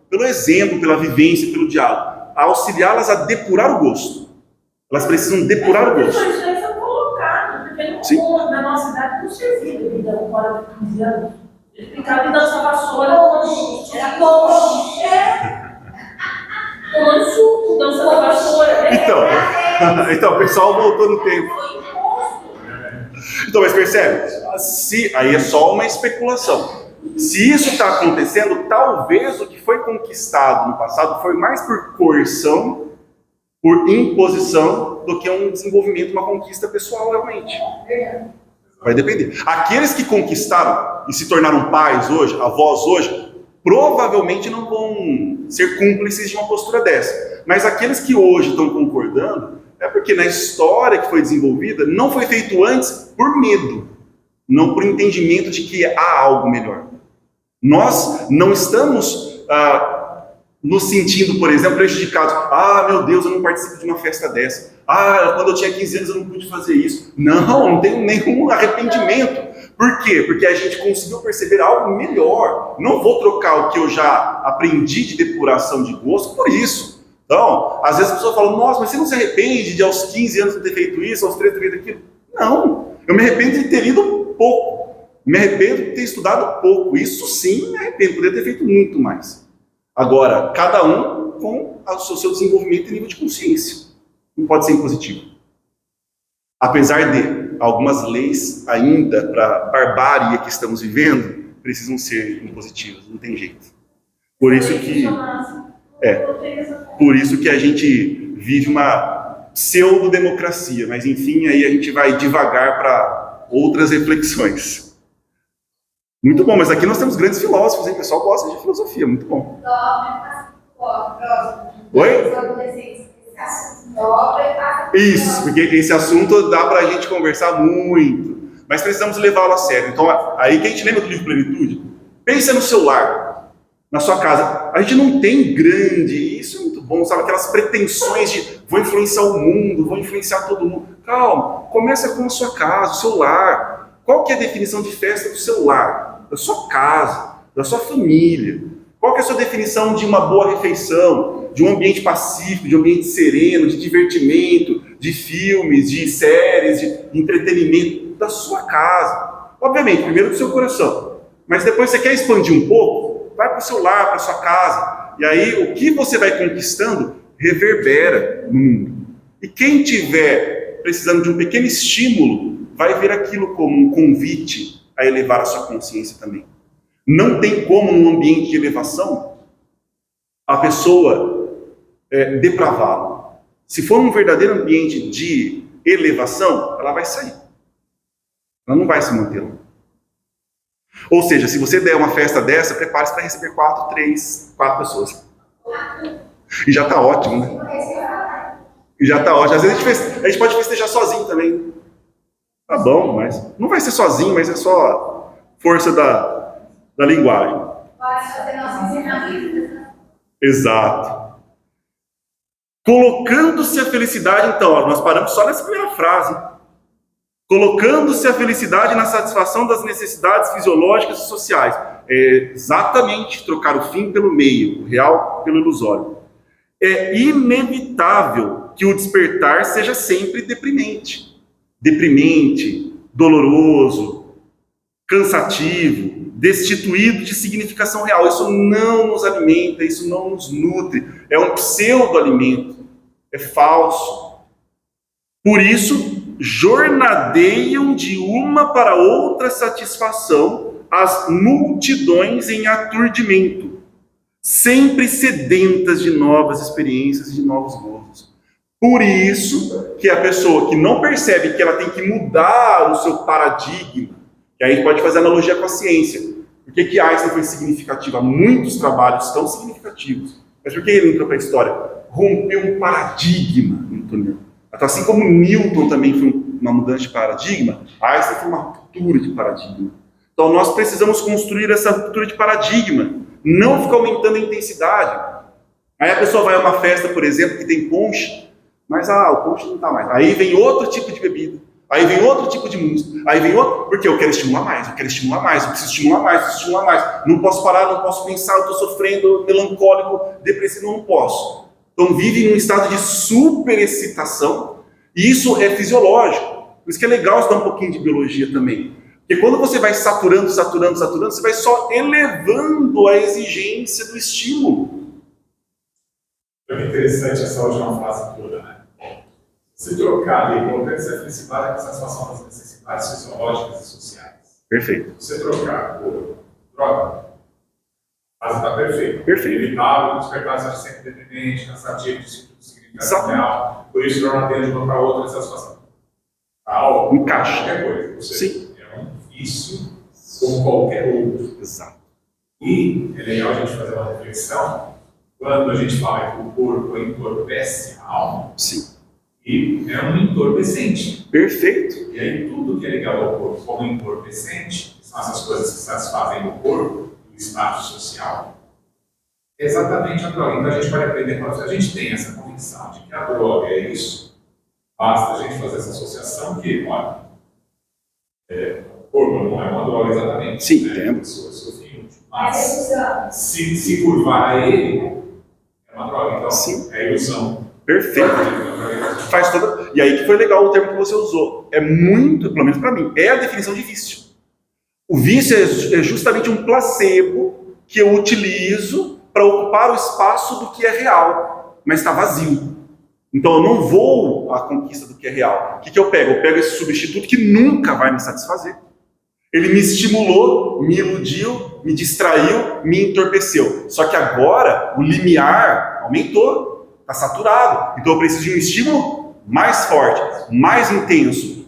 pelo exemplo, pela vivência, pelo diálogo, a auxiliá-las a depurar o gosto. Elas precisam depurar o gosto. Isso aí foi colocado, porque no na nossa idade não servia bebida fora de 15 anos. Ele ficava e dançava vassoura quando era bom. Tomando suco, dançando vassoura. Então, o pessoal voltou no tempo. Foi imposto. Então, mas percebe? Aí é só uma especulação. Se isso está acontecendo, talvez o que foi conquistado no passado foi mais por coerção, por imposição, do que um desenvolvimento, uma conquista pessoal realmente. Vai depender. Aqueles que conquistaram e se tornaram pais hoje, avós hoje, provavelmente não vão ser cúmplices de uma postura dessa. Mas aqueles que hoje estão concordando, é porque na história que foi desenvolvida, não foi feito antes por medo, não por entendimento de que há algo melhor. Nós não estamos nos sentindo, por exemplo, prejudicados. Meu Deus, eu não participo de uma festa dessa. Quando eu tinha 15 anos eu não pude fazer isso. Não tenho nenhum arrependimento. Por quê? Porque a gente conseguiu perceber algo melhor. Não vou trocar o que eu já aprendi de depuração de gosto por isso. Então, às vezes a pessoa fala, nossa, mas você não se arrepende de aos 15 anos ter feito isso, aos 13 ter feito aquilo? Não, eu me arrependo de ter lido pouco. Me arrependo de ter estudado pouco. Isso sim me arrependo, poderia ter feito muito mais. Agora, cada um com o seu desenvolvimento e nível de consciência. Não pode ser impositivo. Apesar de algumas leis ainda para a barbárie que estamos vivendo, precisam ser impositivas, não tem jeito. Por isso que a gente vive uma pseudo-democracia, mas enfim, aí a gente vai devagar para outras reflexões. Muito bom, mas aqui nós temos grandes filósofos, hein? O pessoal gosta de filosofia, muito bom. Oi? Isso, porque esse assunto dá para a gente conversar muito, mas precisamos levá-lo a sério. Então, aí que a gente lembra do livro Plenitude, pensa no seu lar, na sua casa. A gente não tem grande, isso é muito bom, sabe? Aquelas pretensões de vou influenciar o mundo, vou influenciar todo mundo. Calma, começa com a sua casa, o seu lar. Qual que é a definição de festa do seu lar? Da sua casa, da sua família. Qual que é a sua definição de uma boa refeição, de um ambiente pacífico, de um ambiente sereno, de divertimento, de filmes, de séries, de entretenimento da sua casa? Obviamente, primeiro do seu coração. Mas depois você quer expandir um pouco, vai para o seu lar, para a sua casa. E aí o que você vai conquistando reverbera no mundo. E quem tiver precisando de um pequeno estímulo, vai ver aquilo como um convite a elevar a sua consciência também. Não tem como, num ambiente de elevação, a pessoa depravá-lo. Se for um verdadeiro ambiente de elevação, ela vai sair. Ela não vai se manter lá. Ou seja, se você der uma festa dessa, prepare-se para receber 4 pessoas. E já está ótimo, né? E já está ótimo. Às vezes a gente pode festejar sozinho também. Tá bom, mas não vai ser sozinho, mas é só força da linguagem. Exato. Colocando-se a felicidade, então, nós paramos só nessa primeira frase. Colocando-se a felicidade na satisfação das necessidades fisiológicas e sociais. É exatamente trocar o fim pelo meio, o real pelo ilusório. É inevitável que o despertar seja sempre deprimente, doloroso, cansativo, destituído de significação real. Isso não nos alimenta, isso não nos nutre. É um pseudo-alimento, é falso. Por isso, jornadeiam de uma para outra satisfação as multidões em aturdimento, sempre sedentas de novas experiências e de novos gozos. Por isso que a pessoa que não percebe que ela tem que mudar o seu paradigma, que aí pode fazer analogia com a ciência. Por que Einstein foi significativo? Há muitos trabalhos tão significativos. Mas por que ele entrou para a história? Rompeu um paradigma newtoniano. Assim como Newton também foi uma mudança de paradigma, Einstein foi uma ruptura de paradigma. Então nós precisamos construir essa ruptura de paradigma, não ficar aumentando a intensidade. Aí a pessoa vai a uma festa, por exemplo, que tem ponche, mas o ponche não está mais. Aí vem outro tipo de bebida, aí vem outro tipo de música, aí vem outro, porque eu quero estimular mais, eu preciso estimular mais, não posso parar, não posso pensar, eu estou sofrendo, melancólico, depressivo, não posso. Então vive num estado de superexcitação, e isso é fisiológico. Por isso que é legal estudar um pouquinho de biologia também. Porque quando você vai saturando, você vai só elevando a exigência do estímulo. É interessante essa última frase toda, né? Se trocar ali, colocando-se a felicidade com a satisfação das necessidades fisiológicas e sociais. Perfeito. Você trocar por droga. Mas está perfeito. Perfeito. Evitável, despertar essa sempre dependente, cansativo, significado Exato. real. Por isso, torna de uma para outra essa situação. Álcool, Encaixa. qualquer coisa. Ou seja, Sim. é um vício como qualquer outro. Exato. E é legal a gente fazer uma reflexão quando a gente fala que o corpo entorpece a alma, Sim. e é um entorpecente. Perfeito. E aí tudo que é ligado ao corpo como entorpecente, que são essas coisas que satisfazem o corpo, o status social, é exatamente a droga. Então a gente pode aprender com isso. A gente tem essa convicção de que a droga é isso. Basta a gente fazer essa associação que, olha, o corpo não é uma droga exatamente. Sim, né? temos. Mas se curvar a ele, é uma droga. Então, Sim. é ilusão. Perfeito. Faz toda. E aí que foi legal o termo que você usou. É muito, pelo menos para mim, é a definição de vício. O vício é justamente um placebo que eu utilizo para ocupar o espaço do que é real, mas está vazio. Então eu não vou à conquista do que é real. O que eu pego? Eu pego esse substituto que nunca vai me satisfazer. Ele me estimulou, me iludiu, me distraiu, me entorpeceu. Só que agora o limiar aumentou, está saturado. Então eu preciso de um estímulo mais forte, mais intenso.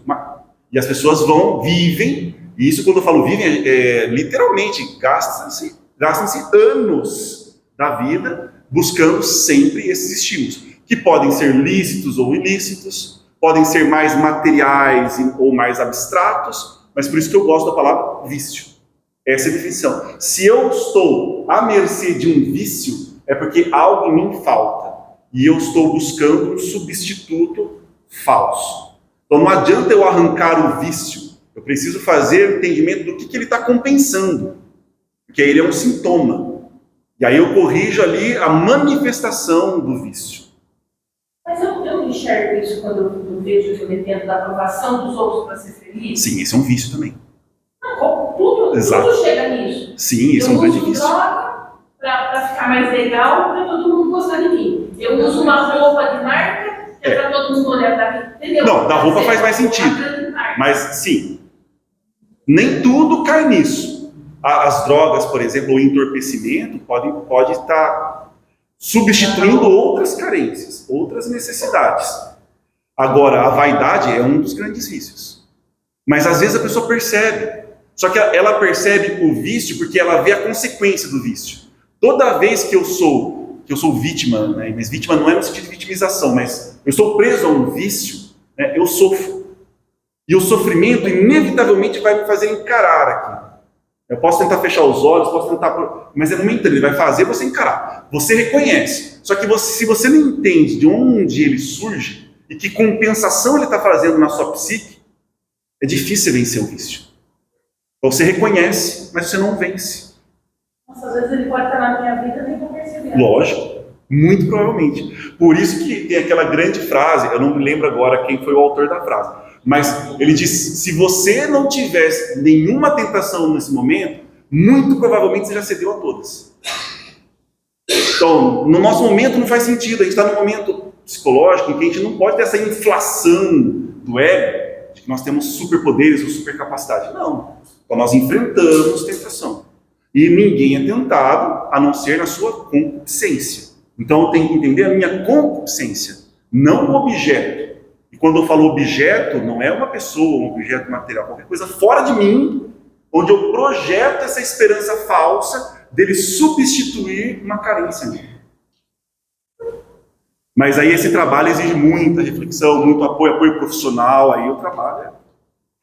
E as pessoas vivem, e isso quando eu falo vivem, literalmente, gastam-se anos da vida buscando sempre esses estímulos, que podem ser lícitos ou ilícitos, podem ser mais materiais ou mais abstratos, mas por isso que eu gosto da palavra vício. Essa é a definição. Se eu estou à mercê de um vício, é porque algo em mim falta. E eu estou buscando um substituto falso. Então não adianta eu arrancar o vício. Eu preciso fazer o entendimento do que ele está compensando. Porque ele é um sintoma. E aí eu corrijo ali a manifestação do vício. Mas eu enxergo isso quando eu vejo que eu dependo da aprovação dos outros para ser feliz. Sim, esse é um vício também. Não, tudo chega nisso. Sim, esse é um grande Eu uso vício. droga para ficar mais legal, para todo mundo gostar de mim. Eu uso uma roupa de marca, que é para todo mundo olhar para mim. Entendeu? Não, da roupa faz mais sentido. Mas, sim, nem tudo cai nisso. As drogas, por exemplo, o entorpecimento, pode estar substituindo outras carências, outras necessidades. Agora, a vaidade é um dos grandes vícios. Mas, às vezes, a pessoa percebe. Só que ela percebe o vício porque ela vê a consequência do vício. Toda vez que eu sou vítima, né, mas vítima não é no sentido de vitimização, mas eu estou preso a um vício, né, eu sofro. E o sofrimento inevitavelmente vai me fazer encarar aqui. Eu posso tentar fechar os olhos, mas é momentâneo, ele vai fazer você encarar. Você reconhece. Só que se você não entende de onde ele surge e que compensação ele está fazendo na sua psique, é difícil vencer o vício. Você reconhece, mas você não vence. Nossa, às vezes ele pode estar na minha vida e nem vou perceber. Lógico, muito provavelmente. Por isso que tem aquela grande frase, eu não me lembro agora quem foi o autor da frase, mas ele disse, se você não tivesse nenhuma tentação nesse momento, muito provavelmente você já cedeu a todas. Então, no nosso momento não faz sentido, a gente está num momento psicológico em que a gente não pode ter essa inflação do ego, de que nós temos superpoderes ou supercapacidade. Não. Então nós enfrentamos tentação. E ninguém é tentado a não ser na sua concupiscência. Então eu tenho que entender a minha concupiscência, não o objeto. E quando eu falo objeto, não é uma pessoa, um objeto material, qualquer coisa fora de mim, onde eu projeto essa esperança falsa dele substituir uma carência minha. Mas aí esse trabalho exige muita reflexão, muito apoio profissional, aí o trabalho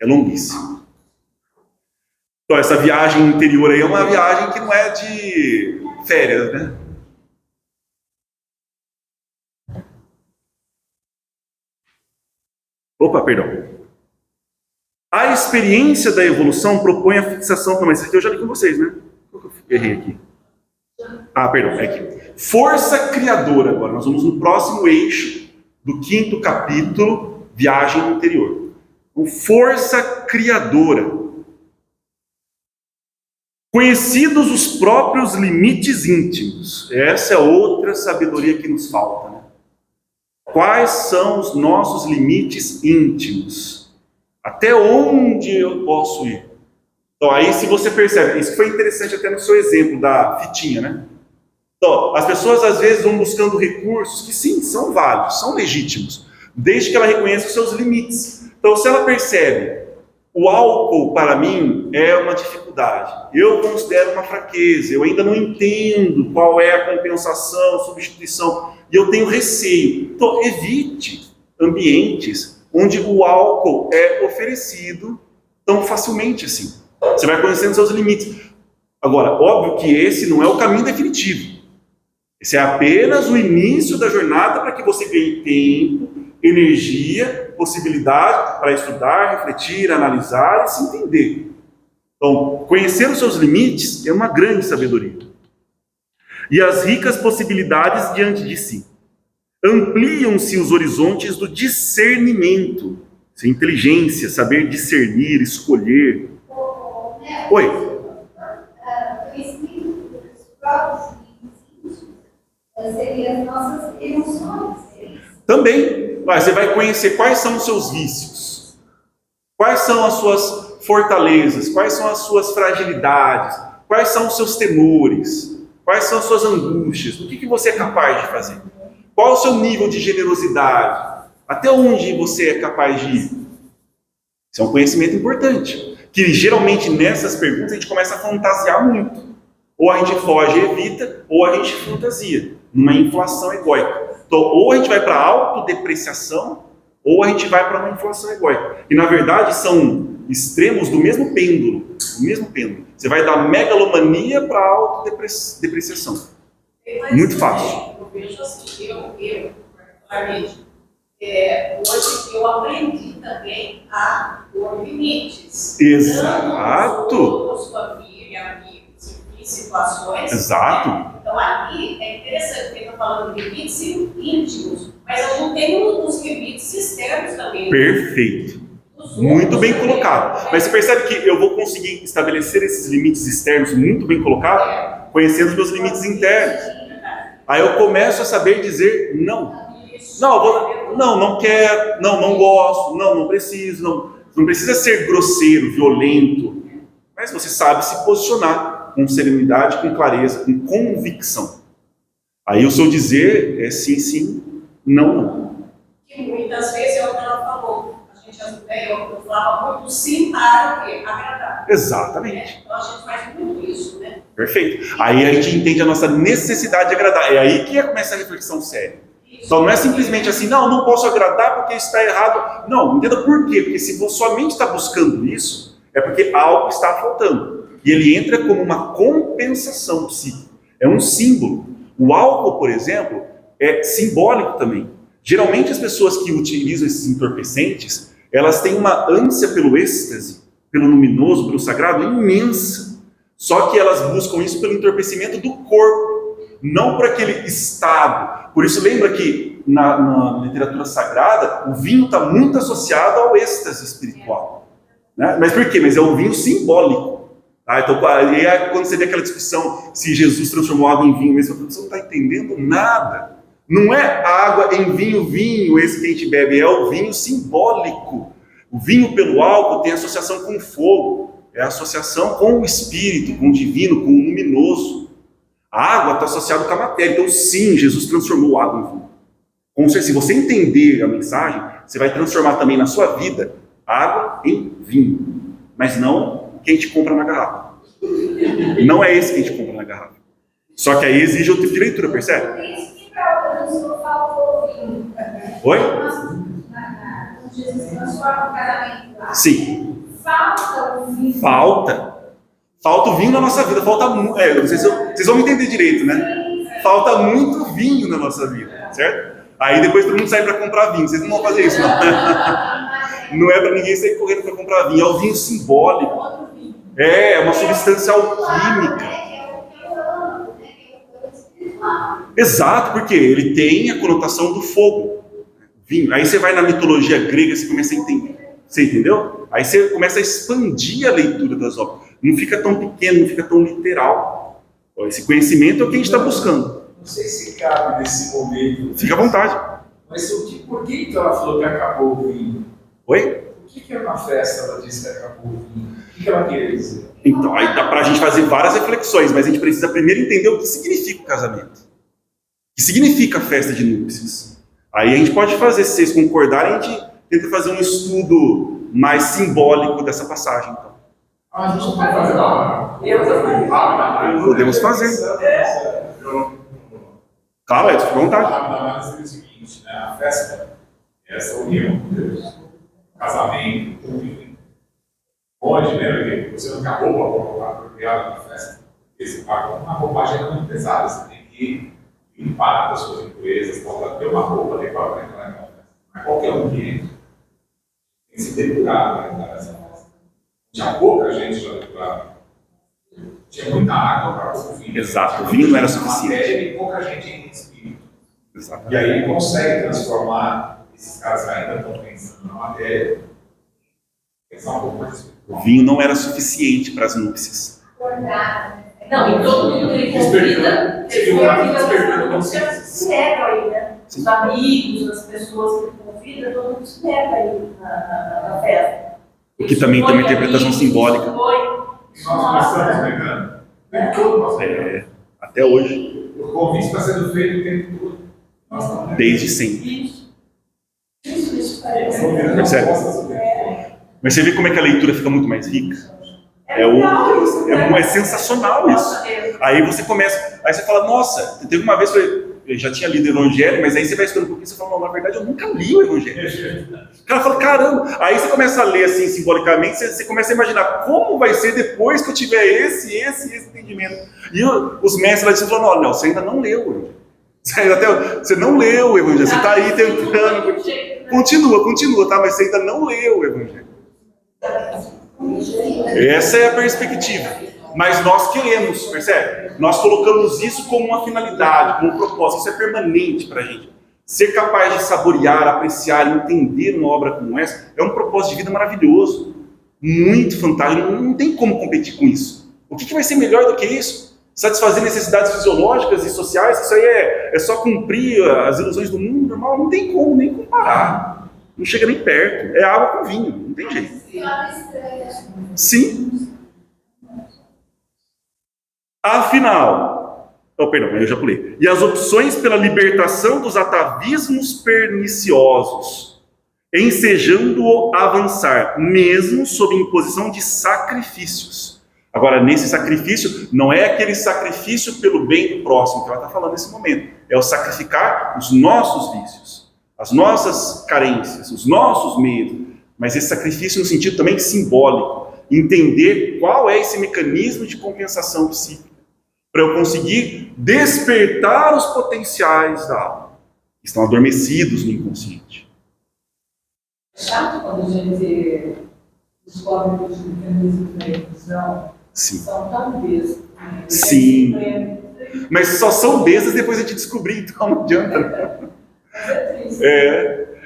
é longuíssimo. Então essa viagem interior aí é uma viagem que não é de férias, né? Opa, perdão. A experiência da evolução propõe a fixação... Não, mas isso aqui eu já li com vocês, né? Errei aqui. Ah, perdão, é aqui. Força criadora agora. Nós vamos no próximo eixo do 5º capítulo, Viagem Interior. Então, força criadora. Conhecidos os próprios limites íntimos. Essa é outra sabedoria que nos falta, né? Quais são os nossos limites íntimos? Até onde eu posso ir? Então aí se você percebe, isso foi interessante até no seu exemplo da fitinha, né? Então, as pessoas às vezes vão buscando recursos que sim, são válidos, são legítimos, desde que ela reconheça os seus limites. Então se ela percebe, o álcool para mim é uma dificuldade, eu considero uma fraqueza, eu ainda não entendo qual é a compensação, substituição, e eu tenho receio. Então evite ambientes onde o álcool é oferecido tão facilmente assim. Você vai conhecendo seus limites. Agora, óbvio que esse não é o caminho definitivo. Esse é apenas o início da jornada para que você ganhe tempo, energia, possibilidade para estudar, refletir, analisar e se entender. Então, conhecer os seus limites é uma grande sabedoria. E as ricas possibilidades diante de si. Ampliam-se os horizontes do discernimento. Isso é inteligência, saber discernir, escolher. Oi. O conhecimento dos próprios seriam as nossas emoções. Também. Você vai conhecer quais são os seus vícios, quais são as suas fortalezas, quais são as suas fragilidades, quais são os seus temores, quais são as suas angústias, o que você é capaz de fazer, qual o seu nível de generosidade, até onde você é capaz de ir. Isso é um conhecimento importante, que geralmente nessas perguntas a gente começa a fantasiar muito. Ou a gente foge e evita, ou a gente fantasia, numa inflação egóica. Então, ou a gente vai para a autodepreciação, ou a gente vai para uma inflação egóica. E, na verdade, são extremos do mesmo pêndulo. Você vai da megalomania para a autodepreciação. Muito fácil. Eu vejo assim, particularmente, hoje eu aprendi também a pôr limites. Exato. Todos, família, amigos, em situações. Exato. Então, aqui é interessante, porque está falando de limites íntimos, mas a gente tem os limites externos também. Perfeito. Muito bem colocado. Mas você percebe que eu vou conseguir estabelecer esses limites externos muito bem colocados, conhecendo os meus limites internos. Aí eu começo a saber dizer não. Não quero, não gosto, não preciso, não precisa ser grosseiro, violento, mas você sabe se posicionar com serenidade, com clareza, com convicção. Aí o seu dizer é sim, sim, não. Que muitas vezes é o que ela falou. Eu falava muito sim para o quê? Agradar. Exatamente. Então a gente faz muito isso, né? Perfeito. Aí a gente entende a nossa necessidade de agradar. É aí que começa a reflexão séria. Então não é simplesmente assim, não posso agradar porque isso está errado. Não, entenda por quê. Porque se sua mente está buscando isso, é porque algo está faltando. E ele entra como uma compensação psíquica. É um símbolo. O álcool, por exemplo, é simbólico também. Geralmente as pessoas que utilizam esses entorpecentes, elas têm uma ânsia pelo êxtase, pelo luminoso, pelo sagrado, imensa. Só que elas buscam isso pelo entorpecimento do corpo, não por aquele estado. Por isso lembra que na literatura sagrada, o vinho está muito associado ao êxtase espiritual. Né? Mas por quê? Mas é um vinho simbólico. Então, quando você vê aquela discussão se Jesus transformou água em vinho, você não está entendendo nada. Não é água em vinho, esse que a gente bebe, é o vinho simbólico. O vinho pelo álcool tem associação com o fogo, é a associação com o espírito, com o divino, com o luminoso. A água está associada com a matéria, então sim, Jesus transformou água em vinho. Com certeza, se você entender a mensagem, você vai transformar também na sua vida água em vinho, mas não que a gente compra na garrafa. Não é esse que a gente compra na garrafa. Só que aí exige outro tipo de leitura, percebe? Por isso que para o não faltou o vinho. Oi? Jesus transforma o casamento lá. Sim. Falta o vinho. Falta o vinho na nossa vida. Falta muito. Não sei se vocês vão me entender direito, né? Falta muito vinho na nossa vida, certo? Aí depois todo mundo sai para comprar vinho. Vocês não vão fazer isso, não. Não é para ninguém sair correndo para comprar vinho. É o vinho simbólico. É uma substância alquímica. Exato, porque ele tem a conotação do fogo. Vinho. Aí você vai na mitologia grega, você começa a entender. Você entendeu? Aí você começa a expandir a leitura das obras. Não fica tão pequeno, não fica tão literal. Esse conhecimento é o que a gente está buscando. Não sei se cabe nesse momento. Fica à vontade. Mas por que então ela falou que acabou o vinho? Oi? Por que é uma festa ela disse que acabou o vinho? O que que ela queria dizer? Então, aí dá pra gente fazer várias reflexões, mas a gente precisa primeiro entender o que significa o casamento. O que significa a festa de núpcias. Aí a gente pode fazer, se vocês concordarem, a gente tenta fazer um estudo mais simbólico dessa passagem. Então. A gente não vai fazer uma. Podemos fazer. Claro, Edson, fica à vontade. A análise é o seguinte, né? A festa é essa união com Deus. O casamento, tudo. Onde, né, que você não tem a roupa apropriada na festa. Porque você paga uma roupagem muito pesada, você tem que limpar das suas impurezas, ter uma roupa adequada para entrar naquela festa. Não é qualquer ambiente. Tem que se depurar para entrar nessa festa. Tinha pouca gente já depurada. Tinha muita água para pouco vinho. Exato, o vinho não era suficiente. Matéria e pouca gente em espírito. Exato. E aí ele consegue transformar esses caras que ainda estão pensando na matéria, pensar um pouco mais espiritual. O vinho não era suficiente para as núpcias. Não, e todo mundo que ele convida, se nega aí, né? Os amigos, as pessoas que ele convida, todo mundo se nega aí na festa. O que também tem uma interpretação simbólica. E nós estamos negando. Todo nós Até hoje. O convite está sendo feito o tempo todo. Nós estamos negando. Desde sempre. Isso. Percebe? Mas você vê como é que a leitura fica muito mais rica? É sensacional isso. Aí você começa, aí você fala, nossa, teve uma vez que eu já tinha lido o Evangelho, mas aí você vai estudando um pouquinho e você fala, não, na verdade eu nunca li o Evangelho. O cara fala, caramba, aí você começa a ler assim, simbolicamente, você começa a imaginar como vai ser depois que eu tiver esse entendimento. E os mestres lá dizem, não, você ainda não leu o Evangelho. Você não leu o Evangelho, você está aí tentando. Continua, tá? Mas você ainda não leu o Evangelho. Essa é a perspectiva. Mas nós queremos, percebe? Nós colocamos isso como uma finalidade, como um propósito. Isso é permanente para a gente. Ser capaz de saborear, apreciar, entender uma obra como essa é um propósito de vida maravilhoso. Muito fantástico. Não tem como competir com isso. O que vai ser melhor do que isso? Satisfazer necessidades fisiológicas e sociais? Isso aí é só cumprir as ilusões do mundo normal? Não tem como nem comparar. Não chega nem perto. É água com vinho. Não tem jeito. Sim. Afinal, eu já pulei. E as opções pela libertação dos atavismos perniciosos, ensejando-o avançar, mesmo sob imposição de sacrifícios. Agora, nesse sacrifício, não é aquele sacrifício pelo bem do próximo que ela está falando nesse momento. É o sacrificar os nossos vícios, as nossas carências, os nossos medos. Mas esse sacrifício no sentido também simbólico. Entender qual é esse mecanismo de compensação psíquica. Para eu conseguir despertar os potenciais da alma. Que estão adormecidos no inconsciente. É chato quando a gente descobre que os mecanismos da ilusão são tão bestos. Sim. Mas só são bestas depois a gente descobrir, então não adianta. Mas é triste.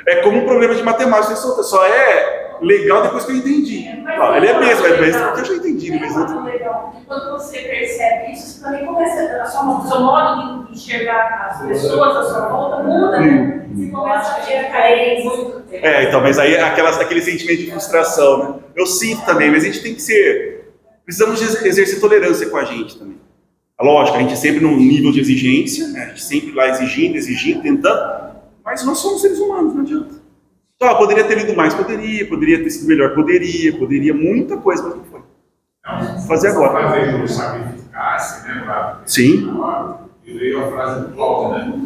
É como um problema de matemática, só é legal depois que eu entendi. Ele é mesmo, porque eu já entendi. É muito legal, porque quando você percebe isso, você também começa, o seu modo de enxergar as pessoas à sua volta muda, né? Você começa a ter a carência. Então, mas aí aquele sentimento de frustração, né? Eu sinto também, mas a gente tem que ser... Precisamos exercer tolerância com a gente também. Lógico, a gente sempre num nível de exigência, né? A gente sempre lá exigindo, tentando, mas nós somos seres humanos, não adianta. Então, poderia ter lido mais, poderia ter sido melhor, poderia muita coisa, mas não foi. Não, fazer agora. Fazer o sacrificar-se, né? Sim. E veio a frase do Paulo, né?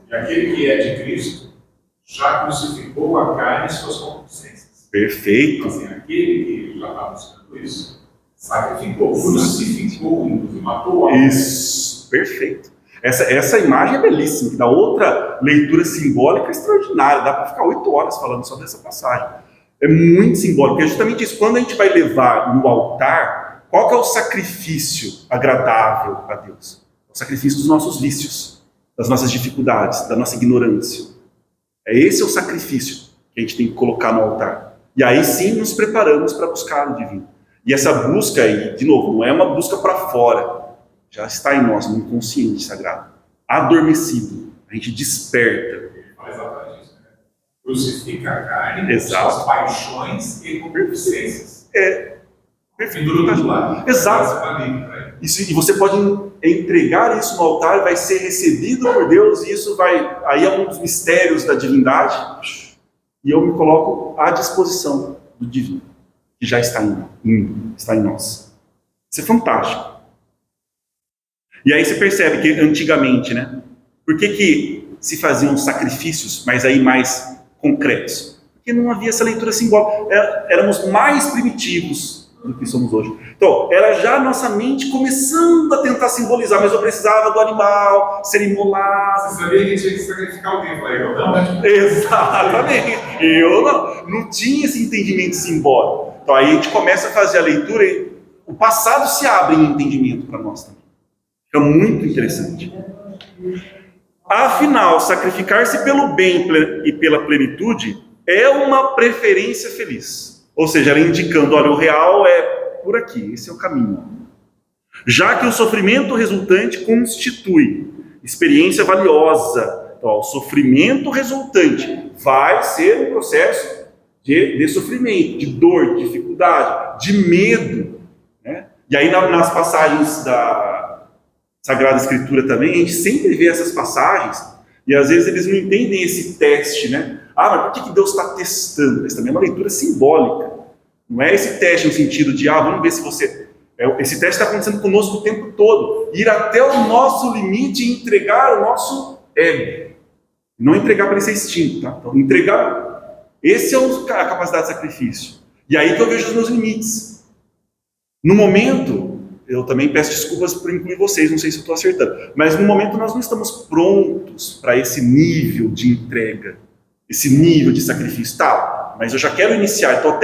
E aquele que é de Cristo já crucificou a carne e suas concupiscências. Perfeito. Assim, aquele que já está buscando isso, sacrificou, crucificou, inclusive, matou o homem. Isso, perfeito. Essa imagem é belíssima, que dá outra leitura simbólica extraordinária. Dá para ficar 8 horas falando só dessa passagem. É muito simbólico, é justamente isso. Quando a gente vai levar no altar, qual que é o sacrifício agradável a Deus? O sacrifício dos nossos vícios, das nossas dificuldades, da nossa ignorância. Esse é o sacrifício que a gente tem que colocar no altar. E aí sim nos preparamos para buscar o divino. E essa busca aí, de novo, não é uma busca para fora. Já está em nós, no inconsciente sagrado. Adormecido. A gente desperta. Ele fala exatamente isso, né? Crucifica a carne, Exato. suas paixões e concupiscências. Perfeito. Pendura do lado. Exato. Isso, e você pode entregar isso no altar, vai ser recebido por Deus, e isso vai. Aí é um dos mistérios da divindade, e eu me coloco à disposição do divino, que já está em nós. Isso é fantástico. E aí você percebe que antigamente, né? Por que se faziam sacrifícios, mas aí mais concretos? Porque não havia essa leitura simbólica. Éramos mais primitivos do que somos hoje. Então, era já a nossa mente começando a tentar simbolizar, mas eu precisava do animal, ser imolado. Você sabia que tinha que sacrificar alguém? Eu falei, eu não. Exatamente. Eu não tinha esse entendimento simbólico. Então, aí a gente começa a fazer a leitura e o passado se abre em entendimento para nós também. Fica muito interessante. Afinal, sacrificar-se pelo bem e pela plenitude é uma preferência feliz. Ou seja, ela indicando, olha, o real é por aqui, esse é o caminho. Já que o sofrimento resultante constitui experiência valiosa. Então, o sofrimento resultante vai ser um processo de sofrimento, de dor, de dificuldade, de medo. Né? E aí, nas passagens da Sagrada Escritura também, a gente sempre vê essas passagens, e às vezes eles não entendem esse teste, né? Mas por que Deus está testando? Isso também é uma leitura simbólica. Não é esse teste no sentido de, vamos ver se você... Esse teste está acontecendo conosco o tempo todo. Ir até o nosso limite e entregar o nosso ego. Não entregar para ele ser extinto, tá? Então, entregar... Esse é a capacidade de sacrifício. E aí que eu vejo os meus limites. No momento, eu também peço desculpas por incluir vocês, não sei se eu estou acertando, mas no momento nós não estamos prontos para esse nível de entrega, esse nível de sacrifício. Tá, mas eu já quero iniciar, então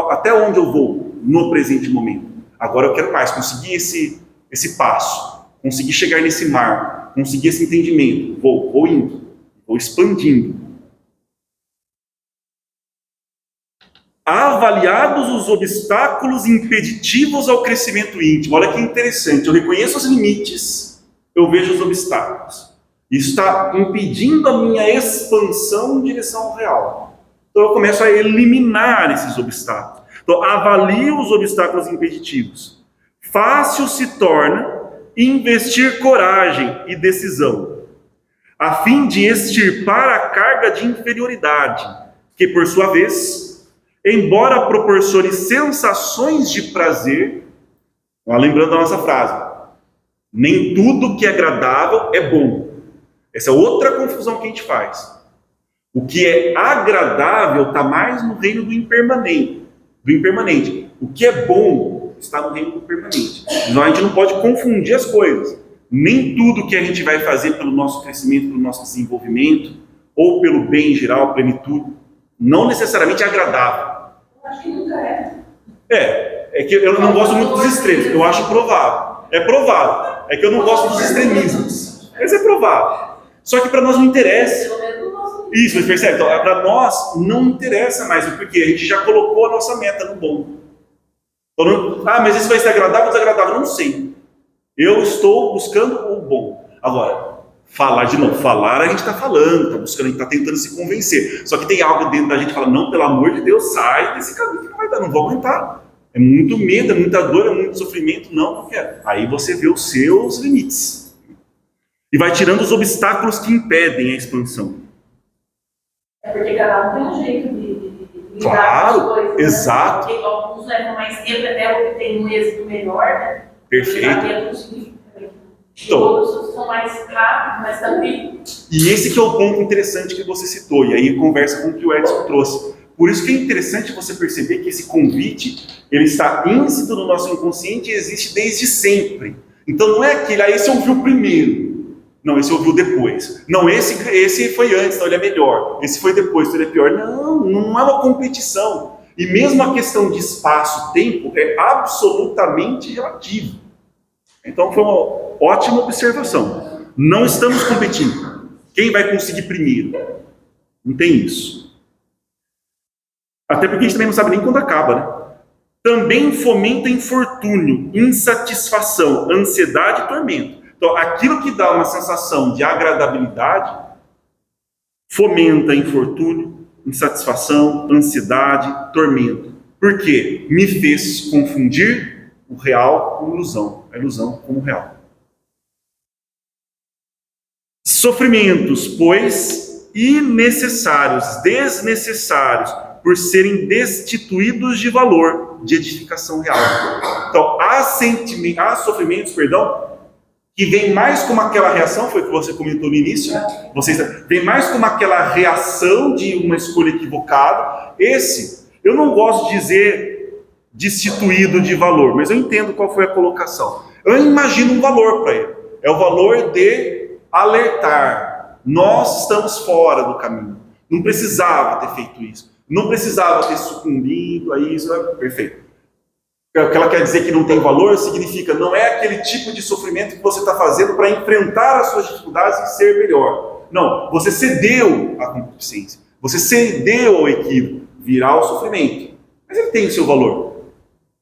até onde eu vou no presente momento? Agora eu quero mais, conseguir esse passo, conseguir chegar nesse mar, conseguir esse entendimento. Vou indo, vou expandindo. Avaliados os obstáculos impeditivos ao crescimento íntimo. Olha que interessante, eu reconheço os limites, eu vejo os obstáculos. Isso está impedindo a minha expansão em direção ao real. Então eu começo a eliminar esses obstáculos. Então avalio os obstáculos impeditivos. Fácil se torna investir coragem e decisão, a fim de extirpar a carga de inferioridade, que por sua vez, embora proporcione sensações de prazer, lembrando a nossa frase, nem tudo que é agradável é bom. Essa é outra confusão que a gente faz. O que é agradável está mais no reino do impermanente. O que é bom está no reino do permanente. Então a gente não pode confundir as coisas. Nem tudo que a gente vai fazer pelo nosso crescimento, pelo nosso desenvolvimento, ou pelo bem em geral, plenitude, não necessariamente é agradável. Eu acho que nunca é. É que eu não gosto muito dos extremos. Eu acho provável. É provável. É que eu não gosto dos extremismos. Esse é provável. Só que para nós não interessa. Pelo menos no nosso Isso, você percebe? Então, para nós não interessa mais, porque a gente já colocou a nossa meta no bom. Então, mas isso vai ser agradável ou desagradável? Não sei. Eu estou buscando o bom. Agora, falar a gente está falando, está buscando, a gente está tentando se convencer. Só que tem algo dentro da gente que fala, não, pelo amor de Deus, sai desse caminho que não vai dar, não vou aguentar. É muito medo, é muita dor, é muito sofrimento, não quero. Aí você vê os seus limites. E vai tirando os obstáculos que impedem a expansão. É porque cada um tem um jeito de lidar Claro, com as coisas. exato. Porque alguns levam mais tempo até obter um êxito melhor, né? Perfeito. E outros são mais rápidos, mais tranquilos. E esse que é o ponto interessante que você citou, e aí conversa com o que o Edson trouxe. Por isso que é interessante você perceber que esse convite, ele está íncito no nosso inconsciente e existe desde sempre. Então não é aquele, esse ouviu primeiro. Não, esse ouviu depois. Não, esse foi antes, então ele é melhor. Esse foi depois, então ele é pior. Não é uma competição. E mesmo a questão de espaço-tempo é absolutamente relativo. Então foi uma ótima observação. Não estamos competindo. Quem vai conseguir primeiro? Não tem isso. Até porque a gente também não sabe nem quando acaba, né? Também fomenta infortúnio, insatisfação, ansiedade e tormento. Então, aquilo que dá uma sensação de agradabilidade fomenta infortúnio, insatisfação, ansiedade, tormento. Porque me fez confundir o real com a ilusão com o real. Sofrimentos, pois, desnecessários, por serem destituídos de valor, de edificação real. Então, há sofrimentos, que vem mais como aquela reação, foi o que você comentou no início, vem mais como aquela reação de uma escolha equivocada. Eu não gosto de dizer destituído de valor, mas eu entendo qual foi a colocação. Eu imagino um valor para ele, é o valor de alertar, nós estamos fora do caminho, não precisava ter feito isso, não precisava ter sucumbido a isso, perfeito. O que ela quer dizer que não tem valor significa, não é aquele tipo de sofrimento que você está fazendo para enfrentar as suas dificuldades e ser melhor. Não, você cedeu à concupiscência, você cedeu ao equívoco, virá o sofrimento. Mas ele tem o seu valor.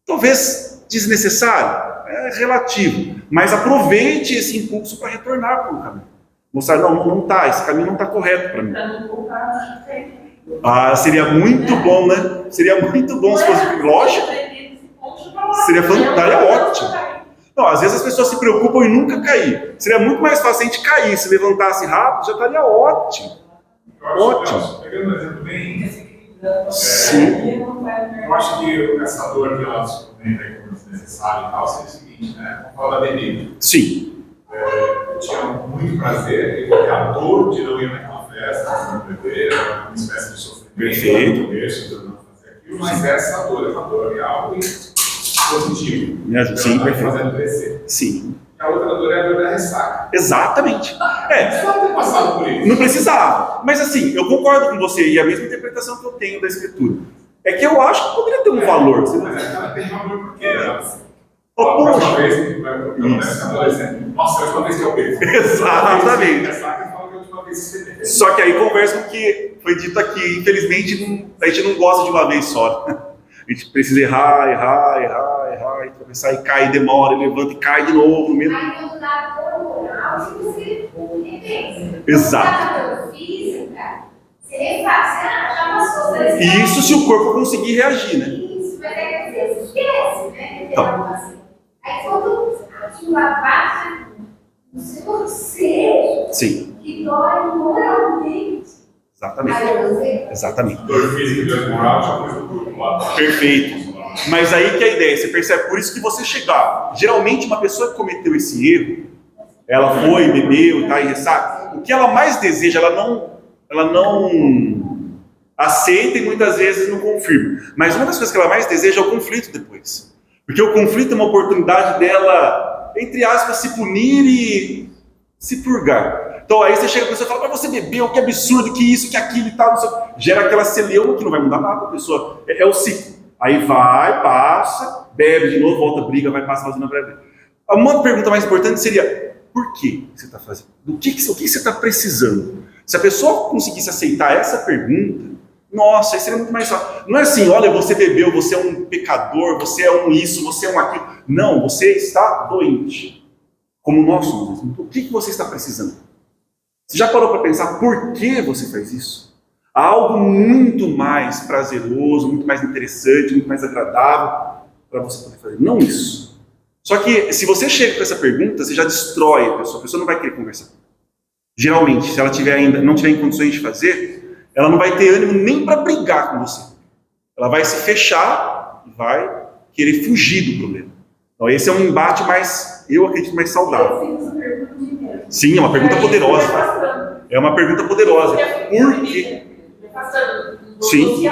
Talvez desnecessário, é relativo, mas aproveite esse impulso para retornar para o caminho. Mostrar, não está, esse caminho não está correto para mim. Seria muito bom, né? Seria muito bom se fosse, lógico. Seria fantástico, ótimo. Não, às vezes as pessoas se preocupam em nunca cair. Seria muito mais fácil a gente cair, se levantasse rápido, já estaria ótimo. Ótimo. Pegando um exemplo bem... Sim. Eu acho que essa dor que ela comenta aí como desnecessária e tal, seria o seguinte, né? Vamos falar da bebida. Sim. Eu tinha muito prazer, porque a dor de não ir naquela festa, não beber, era uma espécie de sofrimento. Perfeito. Mas essa dor é uma dor real e positiva. Me ajuda. Sim, perfeito. Fazendo crescer. Sim. A outra dor é a dor da ressaca. Exatamente. Só ter passado por isso. Não precisava. Mas assim, eu concordo com você, e a mesma interpretação que eu tenho da Escritura. É que eu acho que poderia ter um valor. Mas ela tem valor porque ela... Poxa. Uma vez, nossa, é a última vez que eu bebo. Exatamente. Ressaca fala que é a última vez que você bebe. Só que aí conversa com o que foi dito aqui. Infelizmente, a gente não gosta de uma vez só. A gente precisa errar, e começar e cai, demora, levanta e cai de novo. No mesmo... Aí quando dá dor moral, você repensa. Exato. Quando dá dor física, você refaz, já passou. Isso se o corpo conseguir reagir, né? Isso, mas é que você esquece, né? Então. Aí quando aquilo abaixa no seu ser, Sim. que dói moralmente. Exatamente. Exatamente. Dor física e dor moral já foi do corpo lá. Perfeito. Mas aí que é a ideia, você percebe, por isso que você chegar. Geralmente uma pessoa que cometeu esse erro, ela foi, bebeu, tá em ressaca, o que ela mais deseja, ela não aceita e muitas vezes não confirma. Mas uma das coisas que ela mais deseja é o conflito depois. Porque o conflito é uma oportunidade dela, entre aspas, se punir e se purgar. Então aí você chega a pessoa e fala, mas você bebeu, que absurdo, que isso, que aquilo e tal, não sei. Gera aquela celeuma que não vai mudar nada, a pessoa, é o ciclo. Aí vai, passa, bebe de novo, volta, briga, vai, passa, fazendo a breve. Uma pergunta mais importante seria, por que você está fazendo? O que você está precisando? Se a pessoa conseguisse aceitar essa pergunta, nossa, aí seria muito mais fácil. Não é assim, olha, você bebeu, você é um pecador, você é um isso, você é um aquilo. Não, você está doente. Como nós somos. O que você está precisando? Você já parou para pensar por que você faz isso? Há algo muito mais prazeroso, muito mais interessante, muito mais agradável para você poder fazer. Não isso. Só que se você chega com essa pergunta, você já destrói a pessoa não vai querer conversar. Geralmente, se ela não tiver em condições de fazer, ela não vai ter ânimo nem para brigar com você. Ela vai se fechar e vai querer fugir do problema. Então esse é um embate mais, eu acredito, mais saudável. Sim, é uma pergunta poderosa. É uma pergunta poderosa. Por quê? Sim.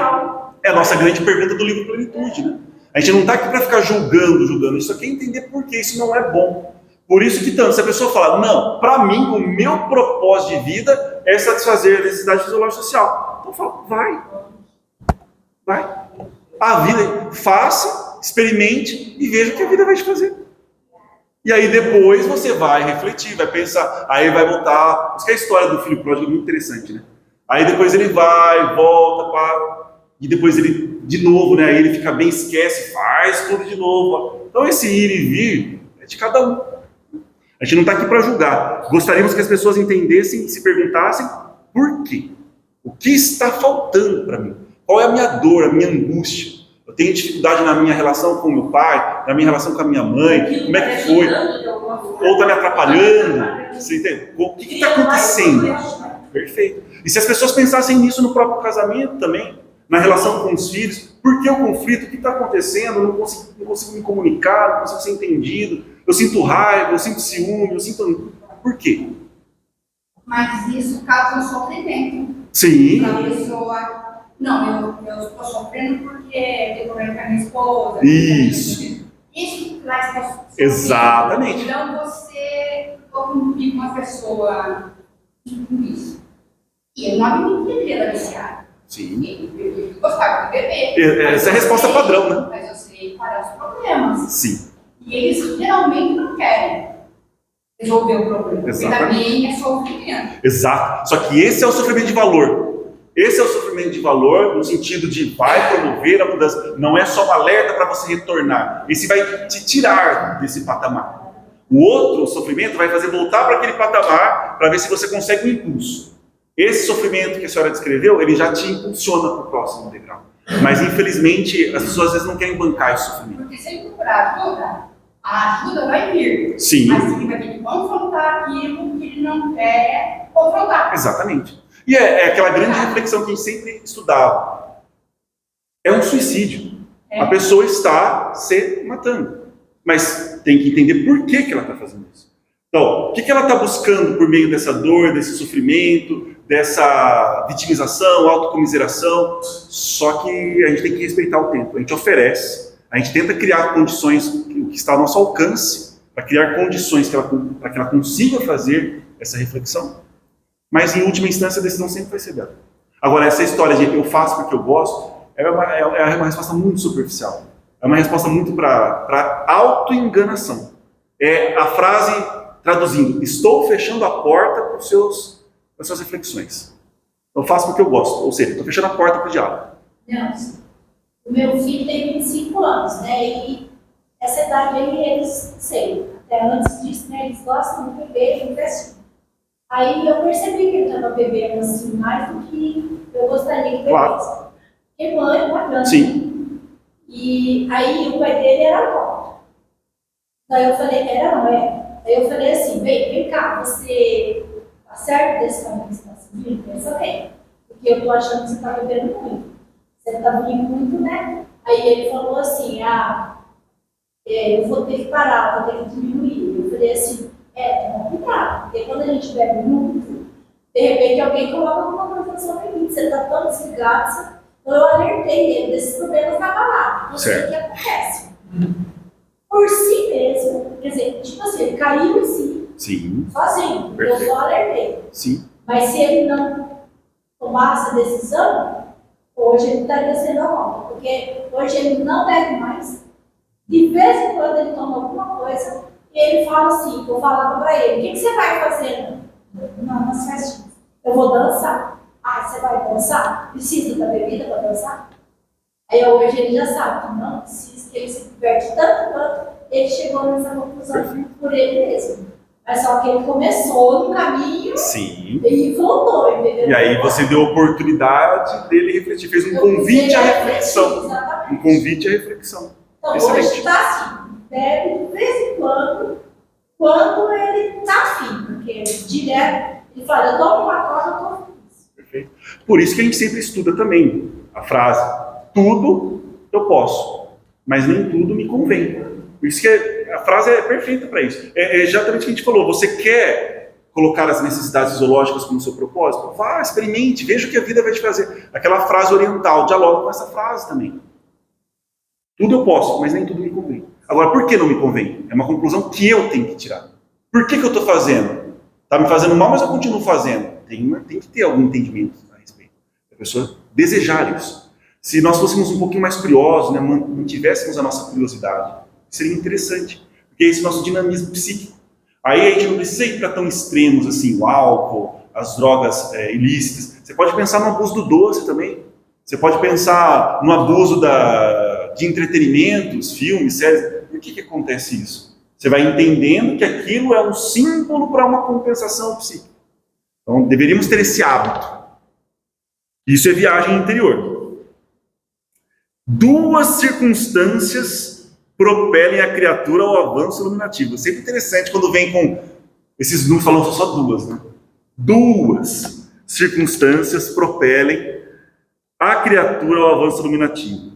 É a nossa grande pergunta do livro Plenitude, né? A gente não está aqui para ficar julgando. Isso aqui é entender por que isso não é bom. Por isso que tanto, se a pessoa fala, não, para mim, o meu propósito de vida é satisfazer a necessidade fisiológica social. Então fala, vai. A vida, faça, experimente e veja o que a vida vai te fazer. E aí depois você vai refletir, vai pensar, aí vai voltar. Isso que é a história do filho pródigo é muito interessante, né? Aí depois ele vai, volta, e depois ele, de novo, né? Aí ele fica bem, esquece, faz tudo de novo. Então esse ir e vir é de cada um. A gente não está aqui para julgar. Gostaríamos que as pessoas entendessem, se perguntassem por quê? O que está faltando para mim? Qual é a minha dor, a minha angústia? Eu tenho dificuldade na minha relação com o meu pai, na minha relação com a minha mãe, como é que foi? Ou está me atrapalhando? Você entende? O que está acontecendo? Perfeito. E se as pessoas pensassem nisso no próprio casamento também, na relação com os filhos, por que o conflito? O que está acontecendo? Eu não consigo me comunicar, não consigo ser entendido, eu sinto raiva, eu sinto ciúme, eu sinto... Por quê? Mas isso causa um sofrimento. Sim. Para a pessoa, não, eu estou sofrendo porque eu problema com a minha esposa. Isso. Isso traz sofrimento. Exatamente. Então você ficou comigo com uma pessoa com isso. E eu não me entendia viciada. Sim. Eu gostava de beber. Essa é a resposta padrão, né? Mas eu sei parar os problemas. Sim. E eles geralmente não querem resolver o problema. Porque também é sofrimento. Exato. Só que esse é o sofrimento de valor. Esse é o sofrimento de valor no sentido de vai promover a mudança. Não é só um alerta para você retornar. Esse vai te tirar desse patamar. O outro sofrimento vai fazer voltar para aquele patamar para ver se você consegue um impulso. Esse sofrimento que a senhora descreveu, ele já te impulsiona para o próximo degrau. Mas, infelizmente, as pessoas às vezes não querem bancar esse sofrimento. Porque se ele procurar ajuda, a ajuda vai vir. Sim. Mas ele vai ter que confrontar aquilo que ele não quer confrontar. Exatamente. E é aquela grande reflexão que a gente sempre estudava. É um suicídio. A pessoa está se matando. Mas tem que entender por que ela está fazendo isso. Então, o que ela está buscando por meio dessa dor, desse sofrimento, dessa vitimização, autocomiseração? Só que a gente tem que respeitar o tempo. A gente oferece, a gente tenta criar condições, o que está ao nosso alcance, para criar condições para que ela consiga fazer essa reflexão. Mas, em última instância, a decisão sempre vai ser dela. Agora, essa história de eu faço porque eu gosto, é uma resposta muito superficial. É uma resposta muito para autoenganação. É a frase traduzindo, estou fechando a porta para as suas reflexões. Eu faço porque eu gosto. Ou seja, estou fechando a porta para o diálogo. Não, o meu filho tem 25 anos, né? E essa idade aí eles, sei, até antes disso, né? Eles gostam de beber, de festinha. Aí eu percebi que ele estava bebendo assim mais do que eu gostaria que bebesse. Claro. Porque mãe, bacana. Sim. E aí o pai dele era alcoólatra. Daí eu falei, não é. Aí eu falei assim, vem cá, você tá certo desse caminho que você está seguindo? Pensa bem. Porque eu tô achando que você está bebendo muito. Você está bebendo muito, né? Aí ele falou assim, eu vou ter que parar, vou ter que diminuir. Eu falei assim, toma cuidado, porque quando a gente bebe muito, de repente alguém coloca alguma coisa na sua bebida, você está tão desligado. Então eu alertei ele desses problemas na balada. Não sei o que acontece. Por si mesmo, quer dizer, tipo assim, ele caiu em si, Sim. sozinho, Perfeito. eu só alertei. Sim. Mas se ele não tomasse a decisão, hoje ele estaria sendo a volta, porque hoje ele não bebe mais. De vez em quando ele toma alguma coisa e ele fala assim, eu falava para ele, o que você vai fazer? Não, nas festinhas. Eu vou dançar. Ah, você vai dançar? Precisa da bebida para dançar? Aí hoje ele já sabe que não precisa, que ele se diverte tanto quanto ele chegou nessa conclusão por ele mesmo. Mas só que ele começou no caminho. Sim. E voltou, entendeu? E aí você deu a oportunidade dele refletir, fez um convite à reflexão. Exatamente. Um convite à reflexão. Então Excelente. hoje está assim, bebe de vez em quando ele está afim, porque direto ele fala, eu tomo uma coisa, eu tô feliz. Perfeito. Por isso que a gente sempre estuda também a frase, tudo eu posso, mas nem tudo me convém. Por isso que a frase é perfeita para isso. É exatamente o que a gente falou, você quer colocar as necessidades fisiológicas como seu propósito? Vá, experimente, veja o que a vida vai te fazer. Aquela frase oriental, dialoga com essa frase também. Tudo eu posso, mas nem tudo me convém. Agora, por que não me convém? É uma conclusão que eu tenho que tirar. Por que eu estou fazendo? Está me fazendo mal, mas eu continuo fazendo. Tem que ter algum entendimento a respeito. A pessoa desejar isso. Se nós fôssemos um pouquinho mais curiosos, né, mantivéssemos a nossa curiosidade, seria interessante. Porque esse é o nosso dinamismo psíquico. Aí a gente não precisa ir para tão extremos assim, o álcool, as drogas ilícitas. Você pode pensar no abuso do doce também. Você pode pensar no abuso de entretenimentos, filmes, séries. Por que acontece isso? Você vai entendendo que aquilo é um símbolo para uma compensação psíquica. Então, deveríamos ter esse hábito. Isso é viagem interior. Duas circunstâncias propelem a criatura ao avanço iluminativo. É sempre interessante quando vem com esses números falando só duas, né? Duas circunstâncias propelem a criatura ao avanço iluminativo.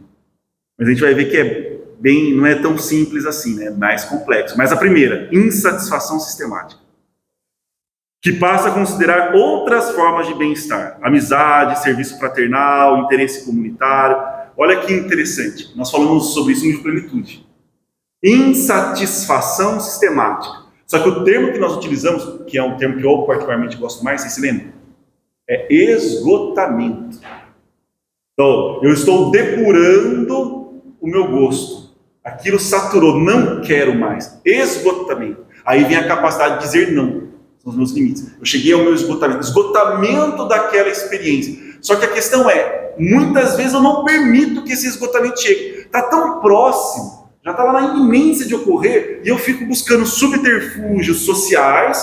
Mas a gente vai ver que não é tão simples assim, né? É mais complexo. Mas a primeira, insatisfação sistemática, que passa a considerar outras formas de bem-estar: amizade, serviço fraternal, interesse comunitário. Olha que interessante, nós falamos sobre isso em plenitude. Insatisfação sistemática. Só que o termo que nós utilizamos, que é um termo que eu particularmente gosto mais, vocês se lembram? É esgotamento. Então, eu estou depurando o meu gosto. Aquilo saturou, não quero mais. Esgotamento. Aí vem a capacidade de dizer não. São os meus limites. Eu cheguei ao meu esgotamento. Esgotamento daquela experiência. Só que a questão é, muitas vezes eu não permito que esse esgotamento chegue. Está tão próximo, já está lá na iminência de ocorrer, e eu fico buscando subterfúgios sociais,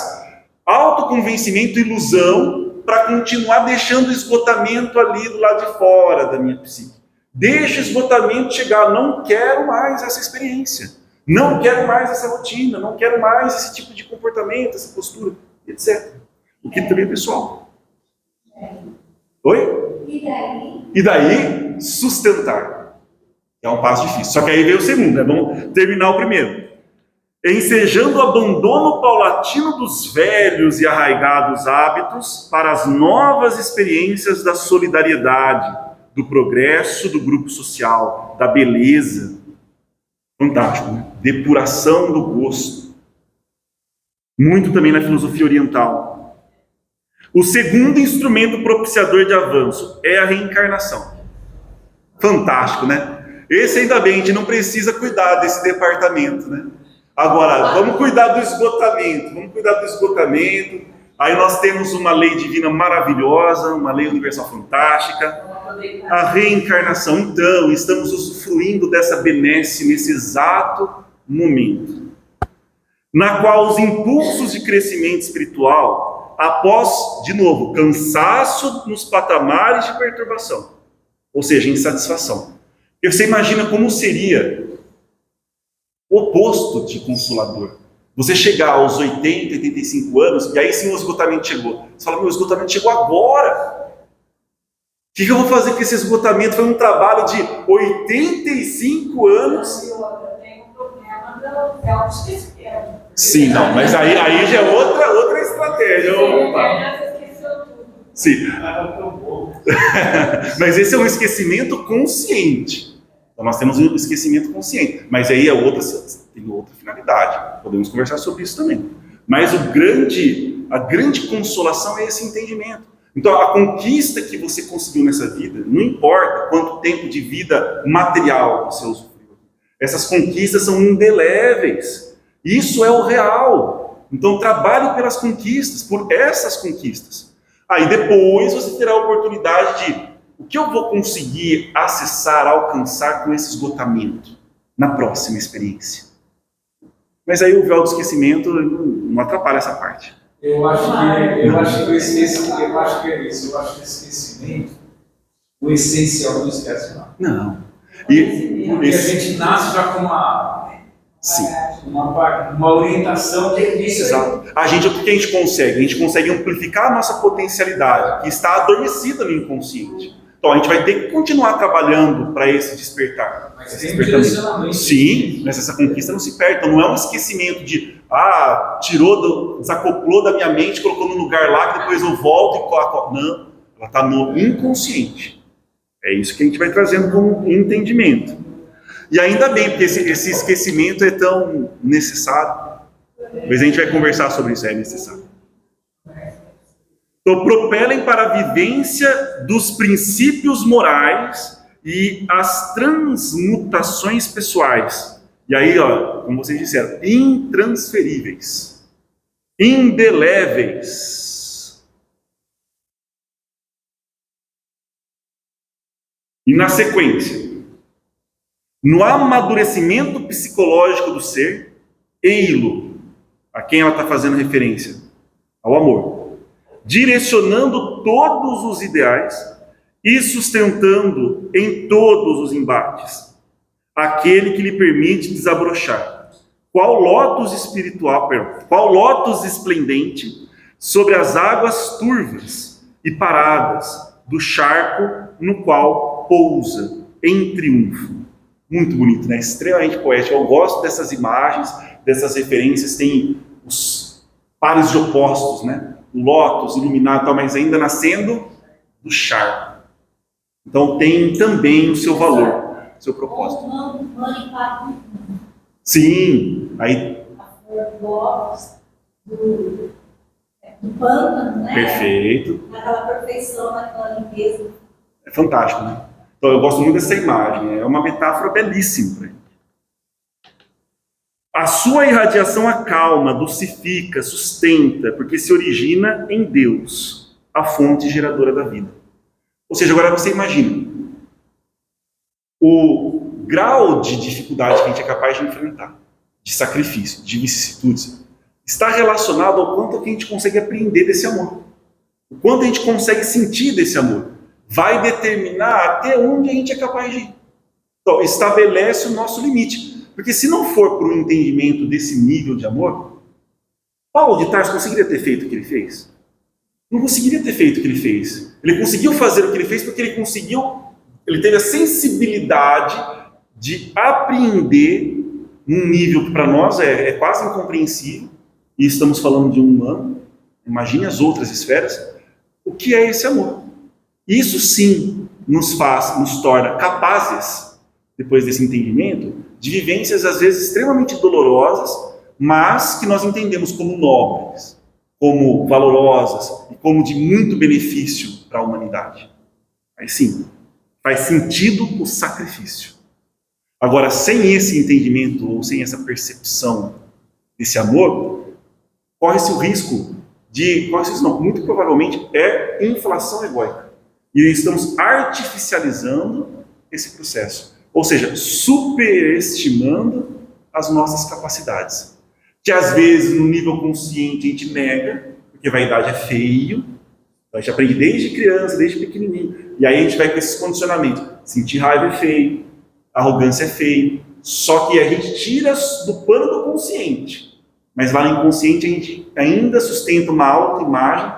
autoconvencimento, ilusão, para continuar deixando o esgotamento ali do lado de fora da minha psique. Deixa o esgotamento chegar. Não quero mais essa experiência. Não quero mais essa rotina. Não quero mais esse tipo de comportamento, essa postura, etc. O que também é pessoal. Oi? E daí, sustentar. É um passo difícil. Só que aí veio o segundo, né? Vamos terminar o primeiro. Ensejando o abandono paulatino dos velhos e arraigados hábitos para as novas experiências da solidariedade, do progresso do grupo social, da beleza. Fantástico, né? Depuração do gosto. Muito também na filosofia oriental. O segundo instrumento propiciador de avanço é a reencarnação. Fantástico, né? Esse ainda bem, a gente não precisa cuidar desse departamento, né? Agora, vamos cuidar do esgotamento. Aí nós temos uma lei divina maravilhosa, uma lei universal fantástica, a reencarnação. Então, estamos usufruindo dessa benesse nesse exato momento, na qual os impulsos de crescimento espiritual, após, de novo, cansaço nos patamares de perturbação, ou seja, insatisfação. E você imagina como seria o oposto de consolador. Você chegar aos 80, 85 anos, e aí sim o esgotamento chegou. Você fala, meu esgotamento chegou agora. O que eu vou fazer com esse esgotamento? Foi um trabalho de 85 anos. Tem um problema do autoesquecimento. Sim, não, mas aí já é outra estratégia. Sim. Mas esse é um esquecimento consciente. Então nós temos um esquecimento consciente, mas aí tem outra finalidade. Podemos conversar sobre isso também. Mas a grande consolação é esse entendimento. Então a conquista que você conseguiu nessa vida, não importa quanto tempo de vida material você usufruiu. Essas conquistas são indeléveis. Isso é o real. Então trabalhe pelas conquistas, por essas conquistas. Aí depois você terá a oportunidade de o que eu vou conseguir acessar, alcançar com esse esgotamento na próxima experiência. Mas aí o véu do esquecimento não atrapalha essa parte. Eu acho que o esquecimento, o essencial não esquece não. Não. Porque a gente nasce já com uma orientação que é isso. Exato. O que a gente consegue? A gente consegue amplificar a nossa potencialidade, que está adormecida no inconsciente. Então a gente vai ter que continuar trabalhando para esse despertar. Mas tem um direcionamento. Sim, mas essa conquista não se perde. Então não é um esquecimento de desacoplou da minha mente, colocou no lugar lá, que depois eu volto e coloco. Não, ela está no inconsciente. É isso que a gente vai trazendo como entendimento. E ainda bem, porque esse esquecimento é tão necessário. Mas a gente vai conversar sobre isso, é necessário. Então, propelem para a vivência dos princípios morais e as transmutações pessoais. E aí, como vocês disseram, intransferíveis, indeléveis. E na sequência, no amadurecimento psicológico do ser, ei-lo, a quem ela está fazendo referência? Ao amor. Direcionando todos os ideais e sustentando em todos os embates aquele que lhe permite desabrochar. Qual lótus espiritual, qual lótus esplendente sobre as águas turvas e paradas do charco no qual pousa em triunfo. Muito bonito, né? Extremamente poético. Eu gosto dessas imagens, dessas referências. Tem os pares de opostos, né? O lótus iluminado, mas ainda nascendo do charco. Então tem também o seu valor, o seu propósito. Sim, aí. A flor do lótus, do pântano, né? Perfeito. Naquela perfeição, naquela limpeza. É fantástico, né? Então eu gosto muito dessa imagem. É uma metáfora belíssima para ele. A sua irradiação acalma, dulcifica, sustenta, porque se origina em Deus, a fonte geradora da vida. Ou seja, agora você imagina o grau de dificuldade que a gente é capaz de enfrentar, de sacrifício, de vicissitudes, está relacionado ao quanto que a gente consegue aprender desse amor. O quanto a gente consegue sentir desse amor. Vai determinar até onde a gente é capaz de ir. Então, estabelece o nosso limite. Porque se não for por um entendimento desse nível de amor, Paulo de Tarso conseguiria ter feito o que ele fez? Não conseguiria ter feito o que ele fez. Ele conseguiu fazer o que ele fez porque ele teve a sensibilidade de apreender um nível que para nós é quase incompreensível, e estamos falando de um humano, imagine as outras esferas, o que é esse amor. Isso sim nos torna capazes, depois desse entendimento, de vivências às vezes extremamente dolorosas, mas que nós entendemos como nobres, como valorosas e como de muito benefício para a humanidade. Aí sim, faz sentido o sacrifício. Agora, sem esse entendimento ou sem essa percepção desse amor, corre-se o risco muito provavelmente é inflação egóica. E estamos artificializando esse processo. Ou seja, superestimando as nossas capacidades. Que às vezes, no nível consciente, a gente nega, porque vaidade é feio. A gente aprende desde criança, desde pequenininho. E aí a gente vai com esses condicionamentos. Sentir raiva é feio, arrogância é feio. Só que a gente tira do plano do consciente. Mas lá no inconsciente a gente ainda sustenta uma autoimagem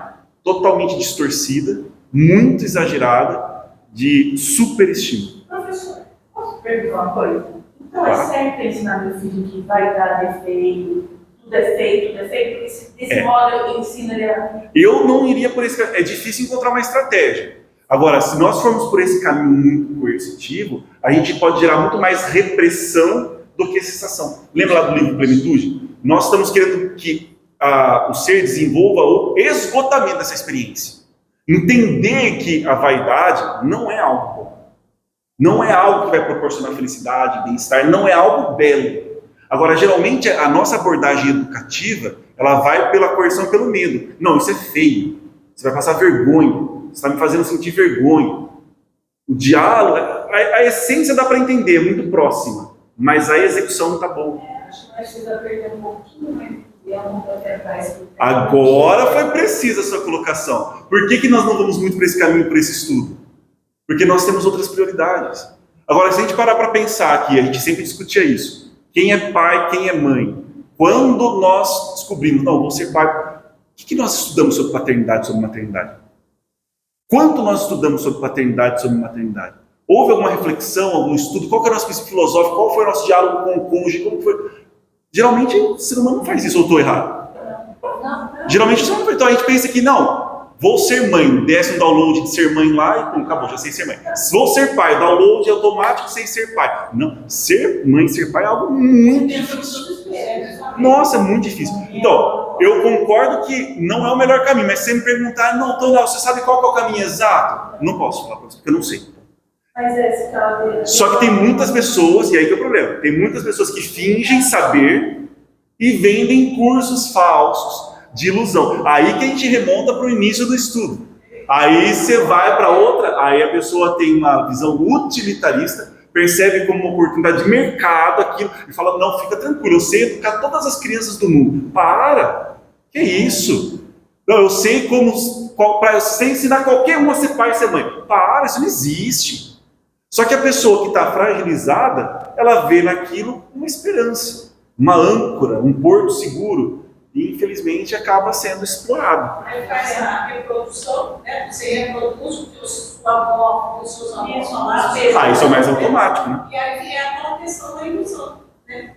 totalmente distorcida, muito exagerada, de superestima. Professor, posso perguntar uma coisa? Então é certo ensinar meu filho que vaidade é feio, tudo é feio, porque desse modo eu ensino ele a... Eu não iria por esse caminho. É difícil encontrar uma estratégia. Agora, se nós formos por esse caminho muito coercitivo, a gente pode gerar muito mais repressão do que sensação. Lembra lá do livro Plenitude? Nós estamos querendo que o ser desenvolva o esgotamento dessa experiência. Entender que a vaidade não é algo bom. Não é algo que vai proporcionar felicidade, bem-estar, não é algo belo. Agora, geralmente, a nossa abordagem educativa, ela vai pela coerção e pelo medo. Não, isso é feio. Você vai passar vergonha. Você está me fazendo sentir vergonha. O diálogo, a essência dá para entender, é muito próxima. Mas a execução não está boa. Acho que precisa perder um pouquinho mais de tempo para tentar explicar. Agora foi precisa a sua colocação. Por que nós não vamos muito para esse caminho, para esse estudo? Porque nós temos outras prioridades. Agora, se a gente parar para pensar aqui, a gente sempre discutia isso. Quem é pai, quem é mãe? Quando nós descobrimos, não, vou ser pai, o que nós estudamos sobre paternidade, sobre maternidade? Quanto nós estudamos sobre paternidade, sobre maternidade? Houve alguma reflexão, algum estudo? Qual que é o nosso princípio filosófico? Qual foi o nosso diálogo com o cônjuge? Como foi? Geralmente, o ser humano não faz isso, ou estou errado? Geralmente, o ser humano não faz. Então, a gente pensa que, não, vou ser mãe, desce um download de ser mãe lá e pum, acabou, já sei ser mãe. Vou ser pai, download automático, sei ser pai. Não, ser mãe, ser pai é algo muito difícil. Nossa, é muito difícil. Então, eu concordo que não é o melhor caminho, mas se você me perguntar, não, você sabe qual que é o caminho exato? Não posso falar para você, porque eu não sei. Só que tem muitas pessoas, e aí que é o problema, tem muitas pessoas que fingem saber e vendem cursos falsos de ilusão. Aí que a gente remonta para o início do estudo. Aí você vai para outra, aí a pessoa tem uma visão utilitarista, percebe como uma oportunidade de mercado aquilo, e fala, não, fica tranquilo, eu sei educar todas as crianças do mundo. Para! Que isso? Não, eu sei como para você ensinar qualquer um a ser pai e ser mãe. Para, isso não existe. Só que a pessoa que está fragilizada, ela vê naquilo uma esperança, uma âncora, um porto seguro, e infelizmente acaba sendo explorado. Aí faz a reprodução, né? Você reproduz o que sua avó, os seus avós falaram. Isso é mais automático, né? E aí é aquela questão da ilusão, né?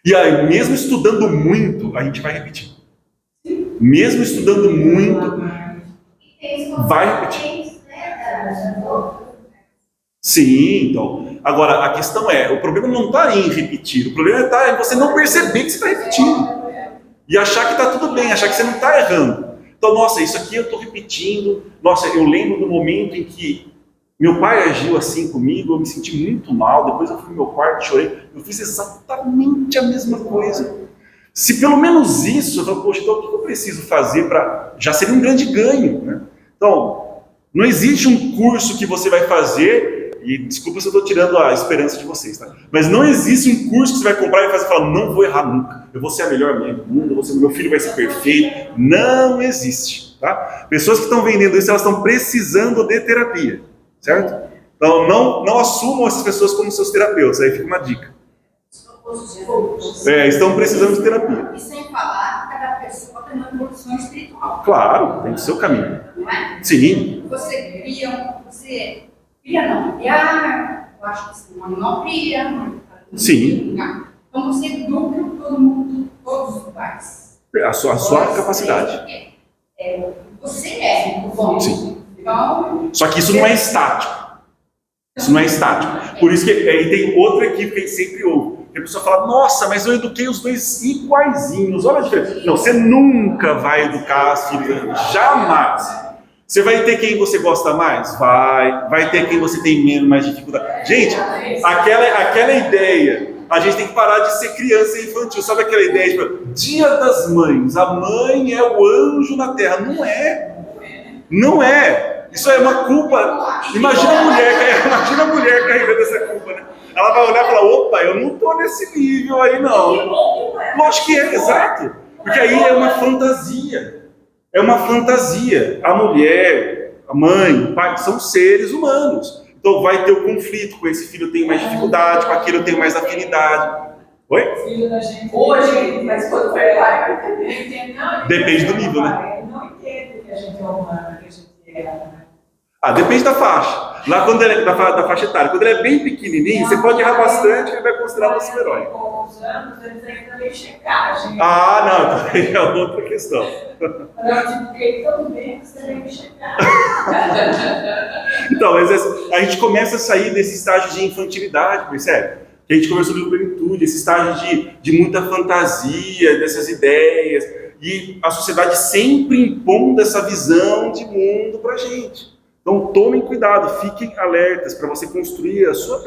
E aí, mesmo estudando muito, a gente vai repetir. Mesmo estudando muito, vai repetir. Sim, então. Agora, a questão é, o problema não está em repetir, o problema está em você não perceber que você está repetindo. E achar que está tudo bem, achar que você não está errando. Então, nossa, isso aqui eu estou repetindo. Nossa, eu lembro do momento em que meu pai agiu assim comigo, eu me senti muito mal, depois eu fui no meu quarto, chorei, eu fiz exatamente a mesma coisa. Se pelo menos isso, eu falo, poxa, então o que eu preciso fazer para... Já seria um grande ganho, né? Então, não existe um curso que você vai fazer, e desculpa se eu estou tirando a esperança de vocês, tá? Mas não existe um curso que você vai comprar e falar, não vou errar nunca, eu vou ser a melhor mãe do mundo, meu filho vai ser perfeito. Não existe, tá? Pessoas que estão vendendo isso, elas estão precisando de terapia, certo? Então, não assumam essas pessoas como seus terapeutas, aí fica uma dica. Estão precisando de terapia. E sem falar que cada pessoa tem uma evolução espiritual. Claro, tem o seu caminho. Não é? Sim. Você cria não, criar, eu acho que você não cria, não. Sim. Então você educa todo mundo, todos os pais. A sua capacidade. Você é bom. Sim. Então, só que isso não é estático. Isso não é estático. Por isso que aí tem outra equipe que a gente sempre ouve. A pessoa fala, nossa, mas eu eduquei os dois iguaizinhos. Olha a diferença. Não, você nunca vai educar as filhas. Jamais. Você vai ter quem você gosta mais? Vai ter quem você tem menos, mais dificuldade. Gente, aquela ideia, a gente tem que parar de ser criança infantil. Sabe aquela ideia de Dia das Mães, a mãe é o anjo na terra. Não é. Não é. Isso é uma culpa. Imagina a mulher carregando essa culpa, né? Ela vai olhar e falar, opa, eu não estou nesse nível aí não. Lógico que é, exato. Porque aí é uma fantasia. É uma fantasia. A mulher, a mãe, o pai, são seres humanos. Então vai ter o conflito. Com esse filho eu tenho mais dificuldade, com aquele eu tenho mais afinidade. Oi? Filho da gente. Hoje, mas quando foi pai, vai entender. Depende do nível, né? Ele não entende que a gente é humano, que a gente é, né? Depende da faixa. Lá quando ele é da faixa etária, quando ele é bem pequenininho, você pode errar bastante e ele vai considerar você um herói. Com os anos, eles ainda vêm checagem. Não, também é outra questão. Eu eduquei tão bem que você vem me checar. Então, mas a gente começa a sair desse estágio de infantilidade, percebe? Que a gente conversou sobre plenitude, esse estágio de muita fantasia, dessas ideias, e a sociedade sempre impondo essa visão de mundo pra gente. Então, tomem cuidado, fiquem alertas para você construir a sua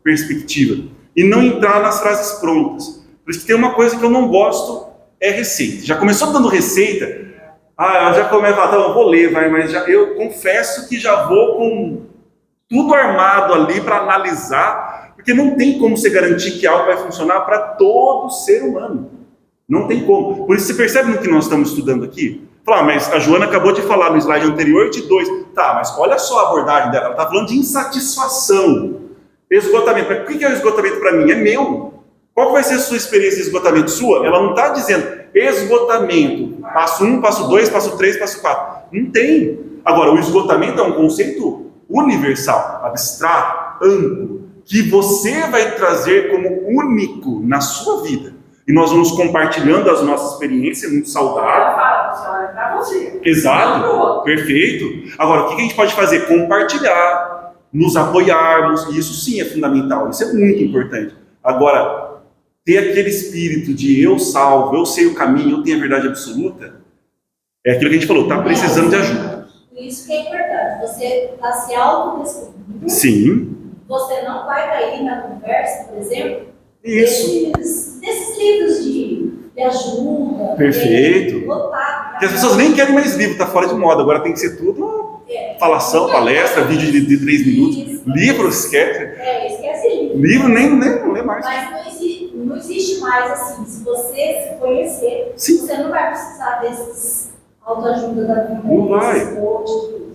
perspectiva e não entrar nas frases prontas. Por isso que tem uma coisa que eu não gosto, é receita. Já começou dando receita, eu já começo a falar, vou ler, mas eu confesso que já vou com tudo armado ali para analisar, porque não tem como você garantir que algo vai funcionar para todo ser humano. Não tem como. Por isso você percebe no que nós estamos estudando aqui? Mas a Joana acabou de falar no slide anterior de 2. Tá, mas olha só a abordagem dela. Ela está falando de insatisfação. Esgotamento. Mas o que é o esgotamento para mim? É meu. Qual vai ser a sua experiência de esgotamento sua? Ela não está dizendo esgotamento. Passo 1, passo 2, passo 3, passo 4. Não tem. Agora, o esgotamento é um conceito universal, abstrato, amplo, que você vai trazer como único na sua vida. E nós vamos compartilhando as nossas experiências, muito saudável. Ela fala, você olha para você. Exato, perfeito. Agora, o que a gente pode fazer? Compartilhar, nos apoiarmos, e isso sim é fundamental, isso é muito importante. Agora, ter aquele espírito de eu salvo, eu sei o caminho, eu tenho a verdade absoluta, é aquilo que a gente falou, está precisando de ajuda. Isso que é importante, você está se autodescobrindo. Sim. Você não vai cair na conversa, por exemplo, Isso. desses livros de ajuda. Perfeito. Lotado. Porque as pessoas nem querem mais livro, está fora de moda, agora tem que ser tudo falação, palestra, vídeo de 3 minutos. Isso. Livro, esquece. Esquece livro. Livro nem não lê mais. Mas não existe mais assim, se você se conhecer, Sim. você não vai precisar desses autoajuda da vida. Não vai.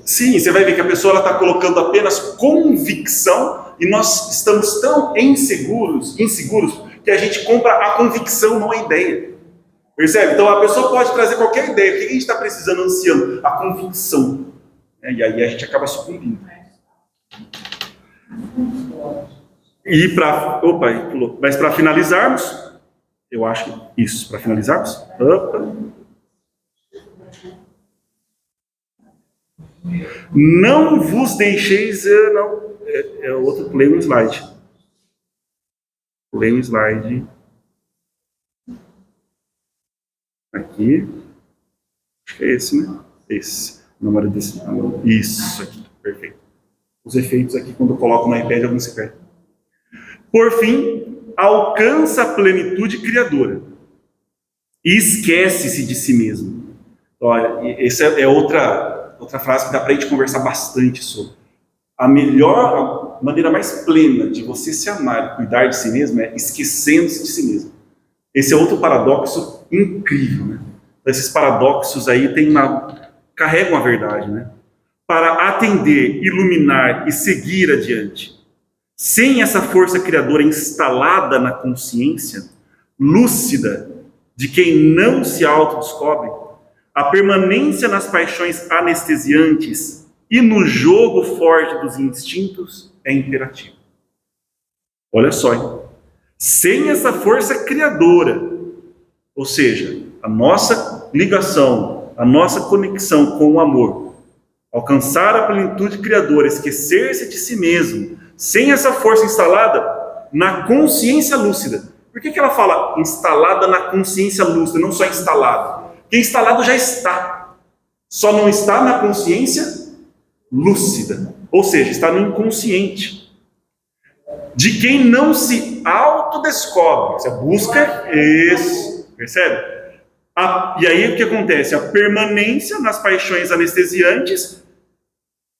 Sim, você vai ver que a pessoa está colocando apenas convicção e nós estamos tão inseguros que a gente compra a convicção, não a ideia. Percebe? Então a pessoa pode trazer qualquer ideia. O que a gente está precisando, ansiando? A convicção. E aí a gente acaba sucumbindo. E para. Opa, aí pulou. Mas para finalizarmos, eu acho que isso, para finalizarmos. Opa. Não vos deixeis. Não, é outro. Pulei um slide. Pulei um slide. Aqui. Acho que é esse, né? Esse. Número desse. Isso aqui. Perfeito. Os efeitos aqui, quando eu coloco no iPad, alguns se perdem. Por fim, alcança a plenitude criadora e esquece-se de si mesmo. Olha, essa é outra frase que dá para a gente conversar bastante sobre. A maneira mais plena de você se amar e cuidar de si mesmo é esquecendo-se de si mesmo. Esse é outro paradoxo incrível, né? Esses paradoxos aí carregam a verdade, né? Para atender, iluminar e seguir adiante. Sem essa força criadora instalada na consciência, lúcida, de quem não se autodescobre, a permanência nas paixões anestesiantes e no jogo forte dos instintos é imperativo. Olha só, hein? Sem essa força criadora, ou seja, a nossa ligação, a nossa conexão com o amor, alcançar a plenitude criadora, esquecer-se de si mesmo, sem essa força instalada na consciência lúcida. Por que ela fala instalada na consciência lúcida, não só instalado? Porque instalado já está, só não está na consciência lúcida, ou seja, está no inconsciente. De quem não se autodescobre, você busca isso, percebe? E aí o que acontece? A permanência nas paixões anestesiantes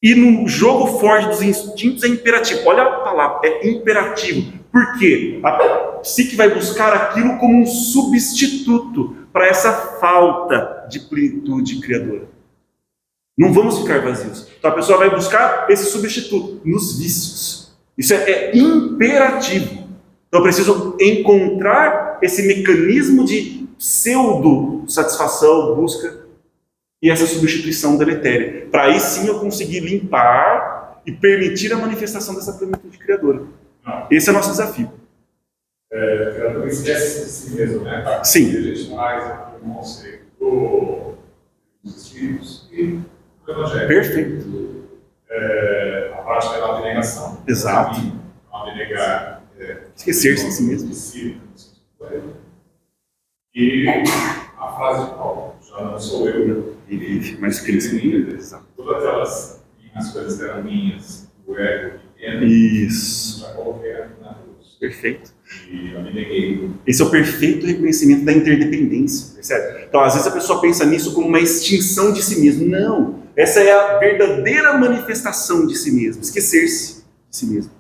e no jogo forte dos instintos é imperativo. Olha a palavra, é imperativo. Por quê? A psique vai buscar aquilo como um substituto para essa falta de plenitude criadora. Não vamos ficar vazios. Então a pessoa vai buscar esse substituto nos vícios. Isso é imperativo. Então eu preciso encontrar esse mecanismo de pseudo-satisfação, busca, e essa substituição deletéria. Para aí sim eu conseguir limpar e permitir a manifestação dessa plenitude criadora. Esse é o nosso desafio. Criador esquece de si mesmo, né? Sim. A gente faz aqui um conceito dos espíritos e do Evangelho. Perfeito. A prática da abnegação. Exato. Abnegar. Esquecer-se de si mesmo. E a frase de Paulo, já não sou eu. Mas Cristo. Exato. Todas aquelas coisas que eram minhas, o ego pequeno, Isso. já coloquei aqui na cruz. Perfeito. E abneguei. Esse é o perfeito reconhecimento da interdependência, percebe? Então, às vezes a pessoa pensa nisso como uma extinção de si mesmo. Não, essa é a verdadeira manifestação de si mesmo, esquecer-se de si mesmo.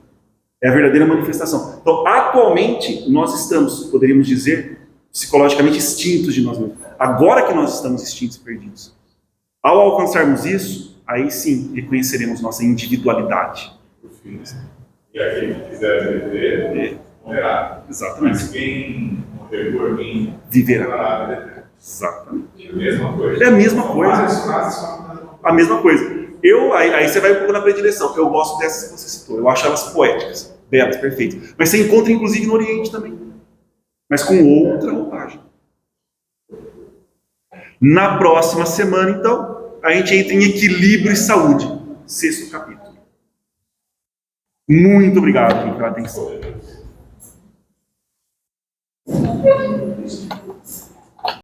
É a verdadeira manifestação. Então, atualmente, nós estamos, poderíamos dizer, psicologicamente extintos de nós mesmos. Agora que nós estamos extintos e perdidos. Ao alcançarmos isso, aí sim, reconheceremos nossa individualidade. E aquele que quiser viver, morrerá. Exatamente. Mas quem morrer por mim, Viverá. Exatamente. É a mesma coisa. É a mesma coisa. Várias frases só A mesma coisa. Aí você vai um pouco na predileção, que eu gosto dessas que você citou. Eu acho elas poéticas, belas, perfeitas. Mas você encontra, inclusive, no Oriente também. Mas com outra roupagem. Na próxima semana, então, a gente entra em equilíbrio e saúde. 6º capítulo. Muito obrigado pela atenção.